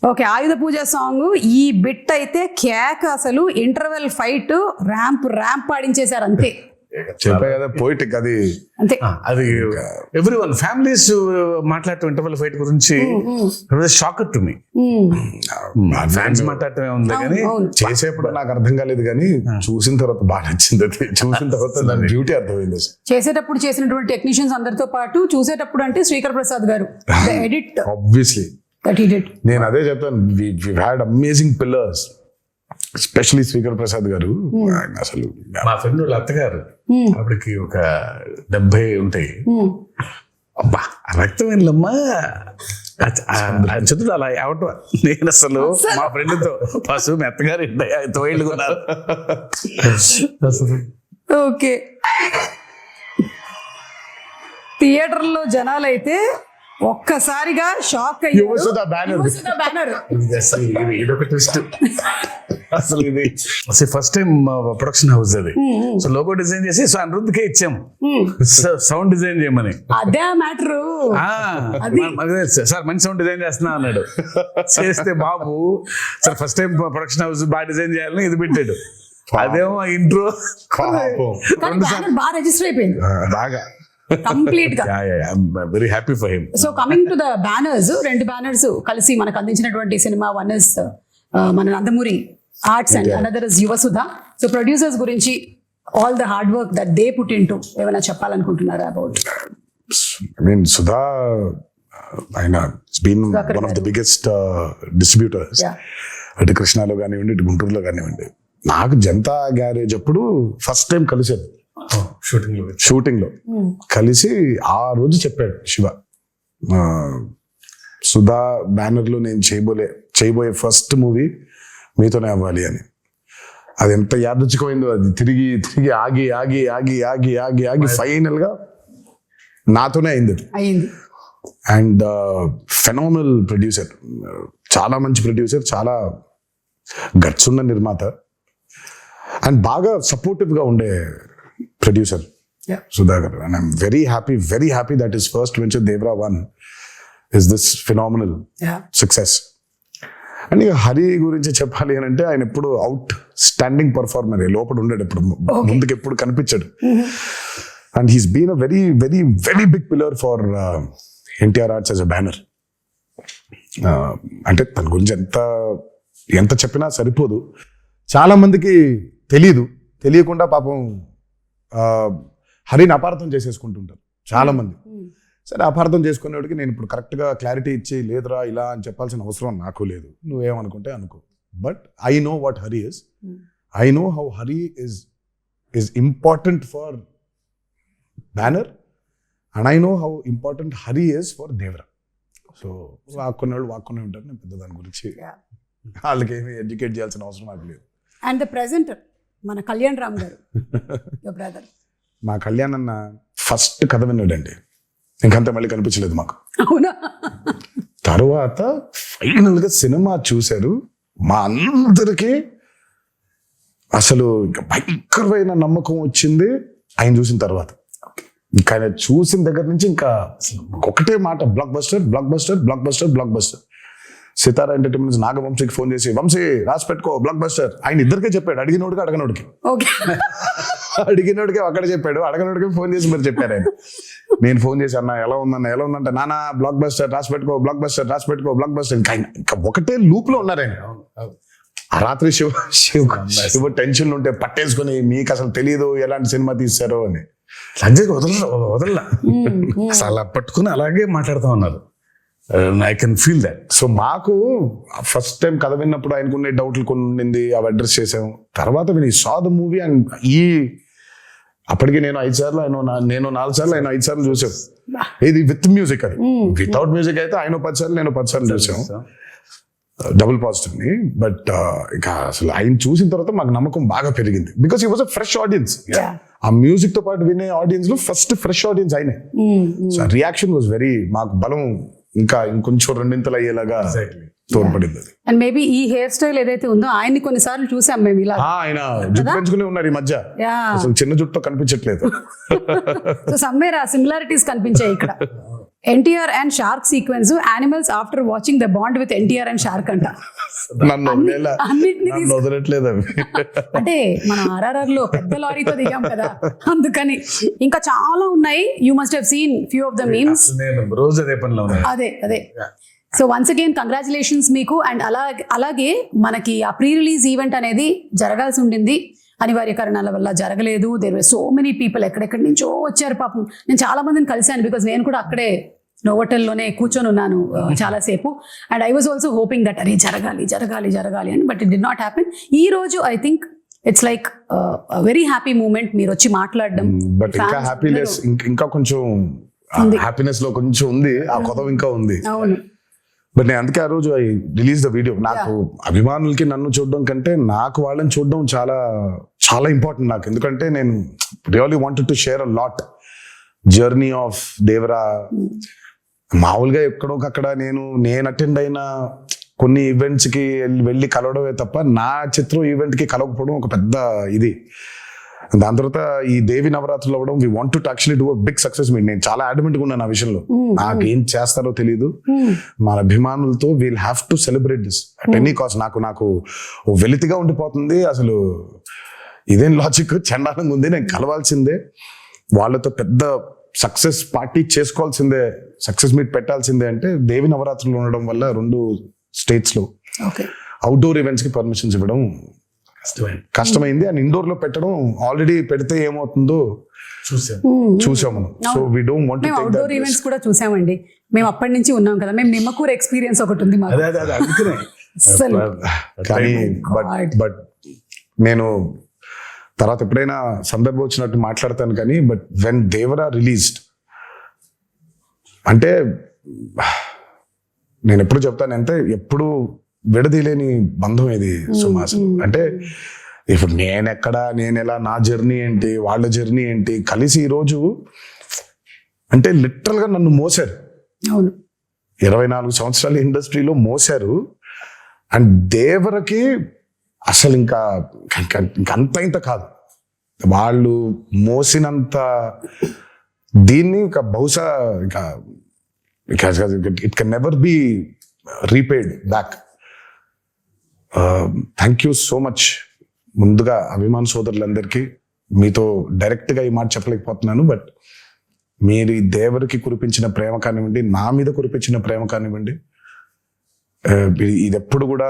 ఓకే, ఆయుధ పూజ సాంగ్ ఈ బిట్ అయితే కేక్, అసలు ఇంటర్వెల్ ఫైట్ ర్యాంప్ పాడించేశారు అంతే. చెప్పా కదా పోయిటిక్ అది. అంతే అది ఎవ్రీ వన్ ఫ్యామిలీస్ మాట్లాడటం ఇంటర్వల్ ఫైట్ గురించి షాకర్ టు మీ. ఫ్యాన్స్ మాట్లాడటమే ఉంది కానీ చేసేప్పుడు నాకు అర్థం కాలేదు, కానీ చూసిన తర్వాత బాగా నచ్చింది. అది చూసిన తర్వాత బ్యూటీ అర్థమైంది. చేసేటప్పుడు చేసినటువంటి టెక్నీషియన్స్ అందరితో పాటు చూసేటప్పుడు అంటే శ్రీకర్ ప్రసాద్ గారు edit obviously that he did. నేను అదే చెప్తాను, we had amazing pillars, especially Srikar Prasad గారు. ఆయన అసలు మా ఫ్రెండ్ వాళ్ళ అత్తగారు అప్పటికి ఒక 70 ఉంటాయి. అబ్బా రక్తం వెళ్ళమ్మా చదువు అలా అవటం. నేను అసలు మా ఫ్రెండ్ తో ఫస్ట్ మీ అత్తగారు 9 ఏళ్ళు కొన్నారు. ఓకే, థియేటర్లో జనాలైతే ఒక్కసారిగా షాక్ బ్యానర్. ఇదొక ట్విస్ట్ అసలు. ఇది ఫస్ట్ టైం ప్రొడక్షన్ హౌస్ అది. సో లోగో డిజైన్ చేసి సో అనిరుద్ధ్కే ఇచ్చాం సౌండ్ డిజైన్ చేయమని. అదే మ్యాటర్. సార్ మంచి సౌండ్ డిజైన్ చేస్తున్నా అన్నాడు. చేస్తే బాబు sir first time production house బాగా డిజైన్ చేయాలని ఇది పెట్టాడు. అదేమో ఇంట్రో బాగా రిజిస్టర్ అయిపోయింది బాగా కంప్లీట్ గా. Very happy for him. So coming to the banners, 2 banners కలిసి మనకు అందించినటువంటి సినిమా. వన్ ఇస్ మన Nandamuri arts and another is Yuvasudha. So producers గురించి all the hard work that they put into ఏమైనా చెప్పాలనుకుంటున్నారా అబౌట్? I mean, Sudha, ఆయన been one of the biggest distributors. అటు కృష్ణాలో కానివ్వండి, ఇటు గుంటూరులో కానివ్వండి. నాకు జనతా గ్యారేజ్ అప్పుడు ఫస్ట్ టైం కలిసాను షూటింగ్ లో కలిసి. ఆ రోజు చెప్పాడు శివ, సుధా బ్యానర్ లో నేను చేయబోయే ఫస్ట్ మూవీ మీతోనే అవ్వాలి అని. అది ఎంత యాదృచ్ఛికమైందో. అది తిరిగి ఆగి ఫైనల్ గా నాతోనే అయింది. అండ్ ఫెనామినల్ ప్రొడ్యూసర్, చాలా మంచి ప్రొడ్యూసర్, చాలా గట్స్ ఉన్న నిర్మాత, అండ్ బాగా సపోర్టివ్ గా ఉండే producer Sudhakar. And I'm very happy that his first venture Devara 1 is this phenomenal success. And ఇక హరి గురించి చెప్పాలి అని అంటే ఆయన ఎప్పుడు అవుట్ స్టాండింగ్ పర్ఫార్మర్, లోపల ఉండేది ఎప్పుడు, ముందుకు ఎప్పుడు కనిపించాడు. And he's been a very very very big pillar for NTR Arts as a banner. అంటే తన గురించి ఎంత చెప్పినా సరిపోదు. చాలా మందికి తెలీదు, తెలియకుండా పాపం హరిని అపార్థం చేసేసుకుంటుంటారు చాలా మంది. సరే అపార్థం చేసుకునేవాడికి నేను ఇప్పుడు కరెక్ట్గా క్లారిటీ ఇచ్చి లేదురా ఇలా అని చెప్పాల్సిన అవసరం నాకు లేదు, నువ్వేమనుకుంటే అనుకో. But I know what Hari is, I know how Hari is important for Banner and I know how important Hari is for Devara. So వాక్కునేవాళ్ళు వాక్కునే ఉంటారు, నేను పెద్ద దాని గురించి వాళ్ళకి ఏమి ఎడ్యుకేట్ చేయాల్సిన అవసరం నాకు లేదు. అండ్ ద ప్రెజెంటర్ మన కళ్యాణ్ రామ్ గారు, యువర్ బ్రదర్. మా కళ్యాణ్ అన్న ఫస్ట్ కథ విన్నాడండి, ఇంకంతా మళ్ళీ కనిపించలేదు మాకు. అవునా? తర్వాత ఫైనల్గా సినిమా చూశారు, మా అందరికీ అసలు ఇంకా భయంకరమైన నమ్మకం వచ్చింది ఆయన చూసిన తర్వాత. ఇంకా ఆయన చూసిన దగ్గర నుంచి ఇంకా ఒకటే మాట, blockbuster blockbuster blockbuster blockbuster. Sithara entertainments నాగవంశీకి ఫోన్ చేసి వంశీ రాసి పెట్టుకో బ్లాక్ బస్టర్, ఆయన ఇద్దరికే చెప్పాడు, అడిగినోడికి అడగనోడికి. అడిగినోడికి అక్కడ చెప్పాడు, అడగనోడికి ఫోన్ చేసి మరి చెప్పారు ఆయన. నేను ఫోన్ చేసి అన్న ఎలా ఉందంటే నానా బ్లాక్ బస్టర్ రాసి పెట్టుకో బ్లాక్ బస్టర్ రాసి పెట్టుకో బ్లాక్ బస్టర్. ఇంకా ఒకటే లూప్ లో ఉన్నారు ఆయన. ఆ రాత్రి శివ టెన్షన్ ఉంటే పట్టేసుకుని మీకు అసలు తెలియదు ఎలాంటి సినిమా తీశారో అని వదలలా అసలు అలా పట్టుకుని అలాగే మాట్లాడుతూ ఉన్నారు. I can feel that. So మాకు ఫస్ట్ టైం కథ విన్నప్పుడు ఆయనకునే డౌట్లు కొన్ని ఉండింది, అవి అడ్రస్ చేసాం. తర్వాత విని సా ద మూవీ అండ్ అప్పటికి నేను 5 సార్లు నేను 4 సార్లు ఆయన 5 సార్లు చూసాం. ఇది విత్ మ్యూజిక్, అది వితౌట్ మ్యూజిక్ అయితే ఆయన 10 సార్లు నేను 10 సార్లు చూసాం, డబుల్ పాజిటివ్ ని. బట్ ఇక అసలు ఆయన చూసిన తర్వాత మాకు నమ్మకం బాగా పెరిగింది, because he was a fresh audience. ఆ మ్యూజిక్ తో పాటు వినే ఆడియన్స్ లో ఫస్ట్ ఫ్రెష్ ఆడియన్స్ ఆయనే. సో రియాక్షన్ వాజ్ వెరీ, మాకు బలం ఇంకా ఇంకొంచెం రెండింతలు అయ్యేలాగా తోడ్పడింది. అండ్ మేబీ ఈ హెయిర్ స్టైల్ ఏదైతే ఉందో ఆయన్ని కొన్నిసార్లు చూసాం మేము ఇలా. ఆయన జుట్టు పెంచుకునే ఉన్నారు ఈ మధ్య, అసలు చిన్న జుట్టుతో కనిపించట్లేదు. సో సమ్వేర్ ఆ సిమిలారిటీస్ కనిపించాయి ఇక్కడ. NTR and shark sequence, animals after watching the bond with NTR and shark అంట. వదలట్లేదు అవి. అంటే మనం RRR లో పెద్ద లారీతో దిగాం కదా, అందుకని. ఇంకా చాలా ఉన్నాయి, you must have seen few of the memes. రోజు అదే పనిలో అదే. సో వన్స్ అగైన్ కంగ్రాచులేషన్స్ మీకు. అండ్ అలాగే మనకి ఆ ప్రీ రిలీజ్ ఈవెంట్ అనేది జరగాల్సి ఉండింది, అనివార్య కారణాల వల్ల జరగలేదు. There were so many people, ఎక్కడెక్కడి నుంచో వచ్చారు పాపం. నేను చాలా మందిని కలిశాను, బికాజ్ నేను కూడా అక్కడే నోవోటెల్లోనే కూర్చొని ఉన్నాను చాలాసేపు. And I was also hoping that అరే జరగాలి అని, but it did not happen. ఈ రోజు I think it's like very happy moment, మీరు వచ్చి మాట్లాడడం. బట్ ఇంకా హ్యాపీనెస్, ఇంకా కొంచెం హ్యాపీనెస్ లో కొంచెం ఉంది, ఆ కొత్త ఇంకా ఉంది. అవును. బట్ నేను అందుకే ఆ రోజు ఐ రిలీజ్ ద వీడియో. నాకు అభిమానులకి నన్ను చూడడం కంటే నాకు వాళ్ళని చూడడం చాలా చాలా ఇంపార్టెంట్ నాకు. ఎందుకంటే నేను really wanted to share a lot journey of Devara. మామూలుగా ఎక్కడోకక్కడ నేను అటెండ్ అయిన కొన్ని ఈవెంట్స్ కి వెళ్ళి కలవడమే తప్ప నా చిత్రం ఈవెంట్ కి కలవకపోవడం ఒక పెద్ద ఇది. దాని తర్వాత ఈ దేవి నవరాత్రులు అవ్వడం, we want to actually do a big success meet. నేను చాలా అడ్మెంట్ గా ఉన్నాను ఆ విషయంలో. నాకేం చేస్తారో తెలియదు, మన అభిమానులతో we'll have to celebrate this at any cost. నాకు వెలితిగా ఉండిపోతుంది అసలు, ఇదేం లాజిక్, చండాలంగా ఉంది. నేను కలవాల్సిందే, వాళ్ళతో పెద్ద సక్సెస్ పార్టీ చేసుకోవాల్సిందే, సక్సెస్ మీట్ పెట్టాల్సిందే. అంటే దేవి నవరాత్రులు ఉండడం వల్ల 2 states లో అవుట్డోర్ ఈవెంట్స్ కి పర్మిషన్స్ ఇవ్వడం కష్టమైంది. అండ్ ఇండోర్ లో పెట్టడం, ఆల్రెడీ పెడితే ఏమవుతుందో చూసాము. So we don't want to take that. Outdoor events కూడా చూసామండి మేము, అప్పటి నుంచి ఉన్నాం కదా. మేము నిమ్మకూరు ఎక్స్పీరియన్స్ ఒకటి ఉంది మాకు. కానీ బట్ నేను తర్వాత ఎప్పుడైనా సందర్భం వచ్చినట్టు మాట్లాడతాను కానీ, బట్ వెన్ దేవరా రిలీజ్డ్ అంటే నేను ఎప్పుడు చెప్తానంటే, ఎప్పుడు విడదీలేని బంధం ఇది సుమాసం. అంటే ఇప్పుడు నేను ఎలా, నా జర్నీ ఏంటి, వాళ్ళ జర్నీ ఏంటి, కలిసి ఈరోజు అంటే లిటరల్ గా నన్ను మోసారు. 24 సంవత్సరాల ఇండస్ట్రీలో మోసారు. అండ్ దేవరకి అసలు ఇంకా అంత ఇంత కాదు, వాళ్ళు మోసినంత దీన్ని ఇంకా బహుశా ఇంకా it can never be repaid back. Thank you so much. ముందుగా అభిమాన సోదరులందరికీ మీతో డైరెక్ట్గా ఈ మాట చెప్పలేకపోతున్నాను, బట్ మీరు ఈ దేవరికి కురిపించిన ప్రేమ కానివ్వండి, నా మీద కురిపించిన ప్రేమ కానివ్వండి, ఇది ఎప్పుడు కూడా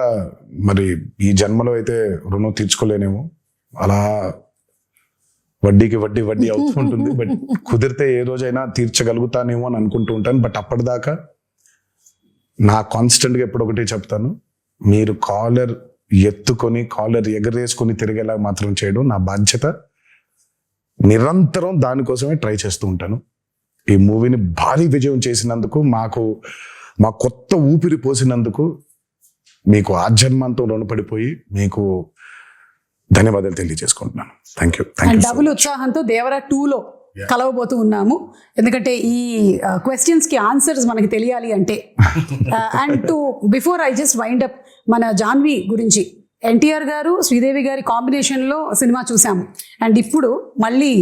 మరి ఈ జన్మలో అయితే రుణం తీర్చుకోలేనేమో. అలా వడ్డీకి వడ్డీ అవుతూ ఉంటుంది. బట్ కుదిరితే ఏ రోజైనా తీర్చగలుగుతానేమో అని అనుకుంటూ ఉంటాను. బట్ అప్పటిదాకా నా కాన్స్టెంట్గా ఎప్పుడు ఒకటి చెప్తాను, మీరు కాలర్ ఎత్తుకొని కాలర్ ఎగరేసుకొని తిరిగేలా మాత్రం చేయడం నా బాధ్యత. నిరంతరం దానికోసమే ట్రై చేస్తూ ఉంటాను. ఈ మూవీని భారీ విజయం చేసినందుకు, మా కొత్త ఊపిరి పోసినందుకు మీకు ఆజన్మంతో రుణపడిపోయి మీకు ధన్యవాదాలు తెలియజేసుకుంటున్నాను. Thank you. అండ్ డబుల్ ఉత్సాహంతో దేవరా 2లో కలవబోతూ ఉన్నాము. ఎందుకంటే ఈ క్వశ్చన్స్ కి ఆన్సర్స్ మనకి తెలియాలి అంటే. And to before I just wind up, మన జాన్వి గురించి, ఎన్టీఆర్ గారు శ్రీదేవి గారి కాంబినేషన్లో సినిమా చూసాము. అండ్ ఇప్పుడు మళ్ళీ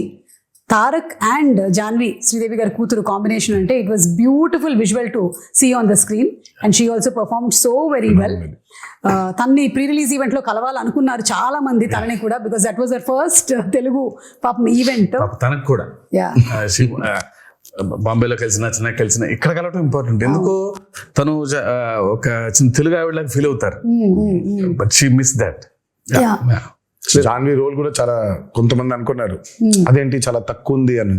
తారక్ అండ్ జాన్వి, శ్రీదేవి గారి కూతురు కాంబినేషన్ అంటే it was beautiful visual to see on the screen. And she also performed so very well. తన్ని ప్రీ రిలీజ్ ఈవెంట్ లో కలవాలనుకున్నారు చాలా మంది తనని కూడా, because that was their first Telugu పాపం ఈవెంట్. తనకు కూడా బాంబేలో కలిసిన ఇక్కడ కలవడం ఇంపార్టెంట్. ఎందుకు తను ఒక చిన్న తెలుగు ఆవిడలాగా ఫీల్ అవుతారు, but she miss that. Janhvi role కూడా చాలా, కొంతమంది అనుకున్నారు అదేంటి చాలా తక్కువ ఉంది అని.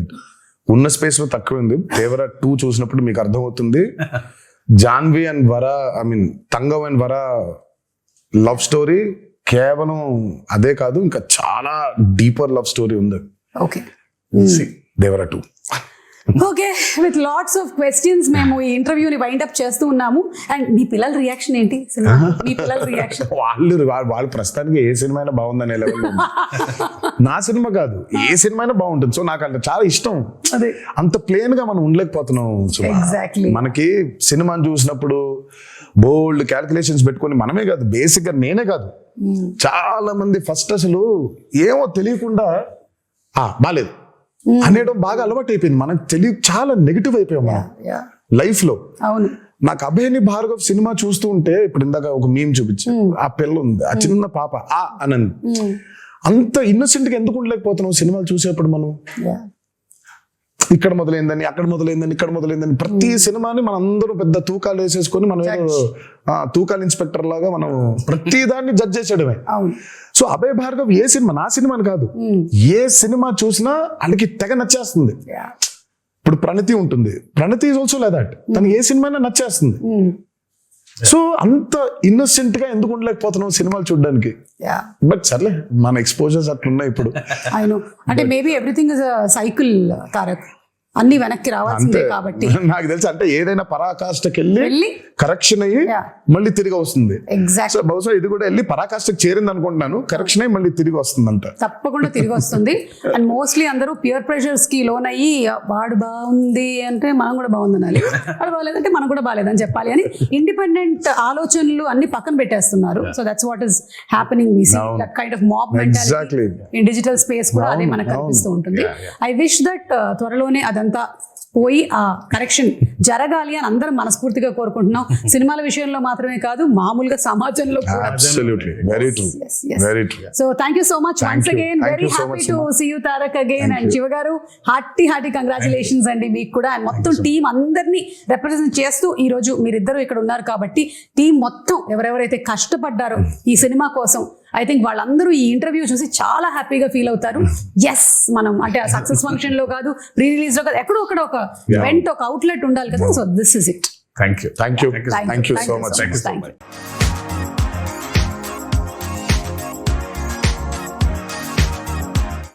ఉన్న స్పేస్ లో తక్కువ ఉంది. దేవరా 2 చూసినప్పుడు మీకు అర్థమవుతుంది. Janhvi and Vara, I mean తంగవ్ అండ్ వరా లవ్ స్టోరీ కేవలం అదే కాదు, ఇంకా చాలా డీపర్ లవ్ స్టోరీ ఉంది. Okay, Devara 2. Okay, with lots of questions మేము ఈ ఇంటర్వ్యూని వైండ్ అప్ చేస్తూ ఉన్నాము. అండ్ మీ పిల్లల రియాక్షన్ ఏంటి? మీ పిల్లల రియాక్షన్? వాళ్ళు ప్రస్తుతానికి ఏ సినిమా అయినా బాగుందనే లెవెల్. నా సినిమా కాదు, ఏ సినిమా అయినా బాగుంటుంది. సో నాకు అంటే చాలా ఇష్టం. అంత ప్లేన్ గా మనం ఉండలేకపోతున్నాం. Exactly. మనకి సినిమాని చూసినప్పుడు బోల్డ్ క్యాల్కులేషన్స్ పెట్టుకొని, మనమే కాదు, బేసిక్ గా నేనే కాదు, చాలా మంది ఫస్ట్ అసలు ఏమో తెలియకుండా బాలేదు అనేయడం బాగా అలవాటు అయిపోయింది. మనకు చాలా నెగిటివ్ అయిపోయాం మనం లైఫ్ లో. అవును, నాకు అభయని భార్గవ్ సినిమా చూస్తూ ఉంటే, ఇప్పుడు ఇందాక ఒక మీమ్ చూపించా, ఆ పిల్ల ఉంది, ఆ చిన్న పాప అనంది. అంత ఇన్నోసెంట్ గా ఎందుకు ఉండలేకపోతున్నాం సినిమాలు చూసేప్పుడు మనం? ఇక్కడ మొదలైందని, అక్కడ మొదలైందని, ఇక్కడ మొదలైందని, ప్రతి సినిమాని మనం అందరూ పెద్ద తూకాలు వేసేసుకొని మనం ఏదో తూకాల ఇన్స్పెక్టర్ లాగా మనం ప్రతి దాన్ని జడ్జ్ చేసేయడమే. సో అభయ్ భార్గవ్ ఏ సినిమా, నా సినిమాని కాదు, ఏ సినిమా చూసినా వాళ్ళకి తెగ నచ్చేస్తుంది. ఇప్పుడు ప్రణతి ఉంటుంది, ప్రణతి ఈజ్ ఆల్సో లైక్ దట్, తనకి ఏ సినిమా నచ్చేస్తుంది. సో అంత ఇన్నోసెంట్ గా ఎందుకు ఉండలేకపోతున్నాం సినిమాలు చూడడానికి? బట్ సర్లే, మన ఎక్స్పోజర్స్ అట్లున్నాయి ఇప్పుడు. అంటే maybe everything is a cycle Tarak, అన్ని వెనక్కి రావాల్సిందే కాబట్టి. నాకు తెలుసు, అంటే ఏదైనా పరాకాష్ఠకి వెళ్ళి కరెక్షన్ అయ్యి మళ్ళీ తిరిగి వస్తుంది. ఎగ్జాక్ట్. బహుశా ఇది కూడా వెళ్ళి పరాకాష్ఠకి చేరింది అనుకుంటున్నాను, కరెక్షన్ అయ్యి మళ్ళీ తిరిగి వస్తుందంట. తప్పకుండా తిరిగి వస్తుంది. అండ్ మోస్ట్లీ అందరూ పియర్ ప్రెషర్స్ కి లోన్ అయ్యి, వాడు బాగుంది అంటే మనం కూడా బాగుంది అనాలి, వాడు బాగాలేదంటే మనం కూడా బాగాలేదని చెప్పాలి అని ఇండిపెండెంట్ ఆలోచనలు అన్ని పక్కన పెట్టేస్తున్నారు. So that's what is happening. We see that kind of mob mentality in digital space కూడా అదే మనకు కనిపిస్తూ ఉంటుంది. ఐ విష్ దట్ త్వరలోనే అదంతా పోయి ఆ కరెక్షన్ జరగాలి అని అందరం మనస్ఫూర్తిగా కోరుకుంటున్నాం. సినిమాల విషయంలో మాత్రమే కాదు, మామూలుగా సమాజంలో కూడా. Absolutely. Very true. Very true. So thank you so much once again. Very happy to see you Tarak again. And Shiva garu, hearty congratulations అండి మీకు కూడా. అండ్ మొత్తం టీం అందరినీ రిప్రజెంట్ చేస్తూ ఈ రోజు మీరిద్దరూ ఇక్కడ ఉన్నారు కాబట్టి, టీం మొత్తం ఎవరెవరైతే కష్టపడ్డారో ఈ సినిమా కోసం, ఐ థింక్ వాళ్ళందరూ ఈ ఇంటర్వ్యూ చూసి చాలా హ్యాపీగా ఫీల్ అవుతారు. ఎస్, మనం అంటే ఆ సక్సెస్ ఫంక్షన్ లో కాదు, ప్రీ రిలీజ్ లో కాదు, ఎక్కడో అక్కడ ఒక ఈవెంట్, ఒక అవుట్లెట్ ఉండాలి కదా. So this is it. Thank you so much.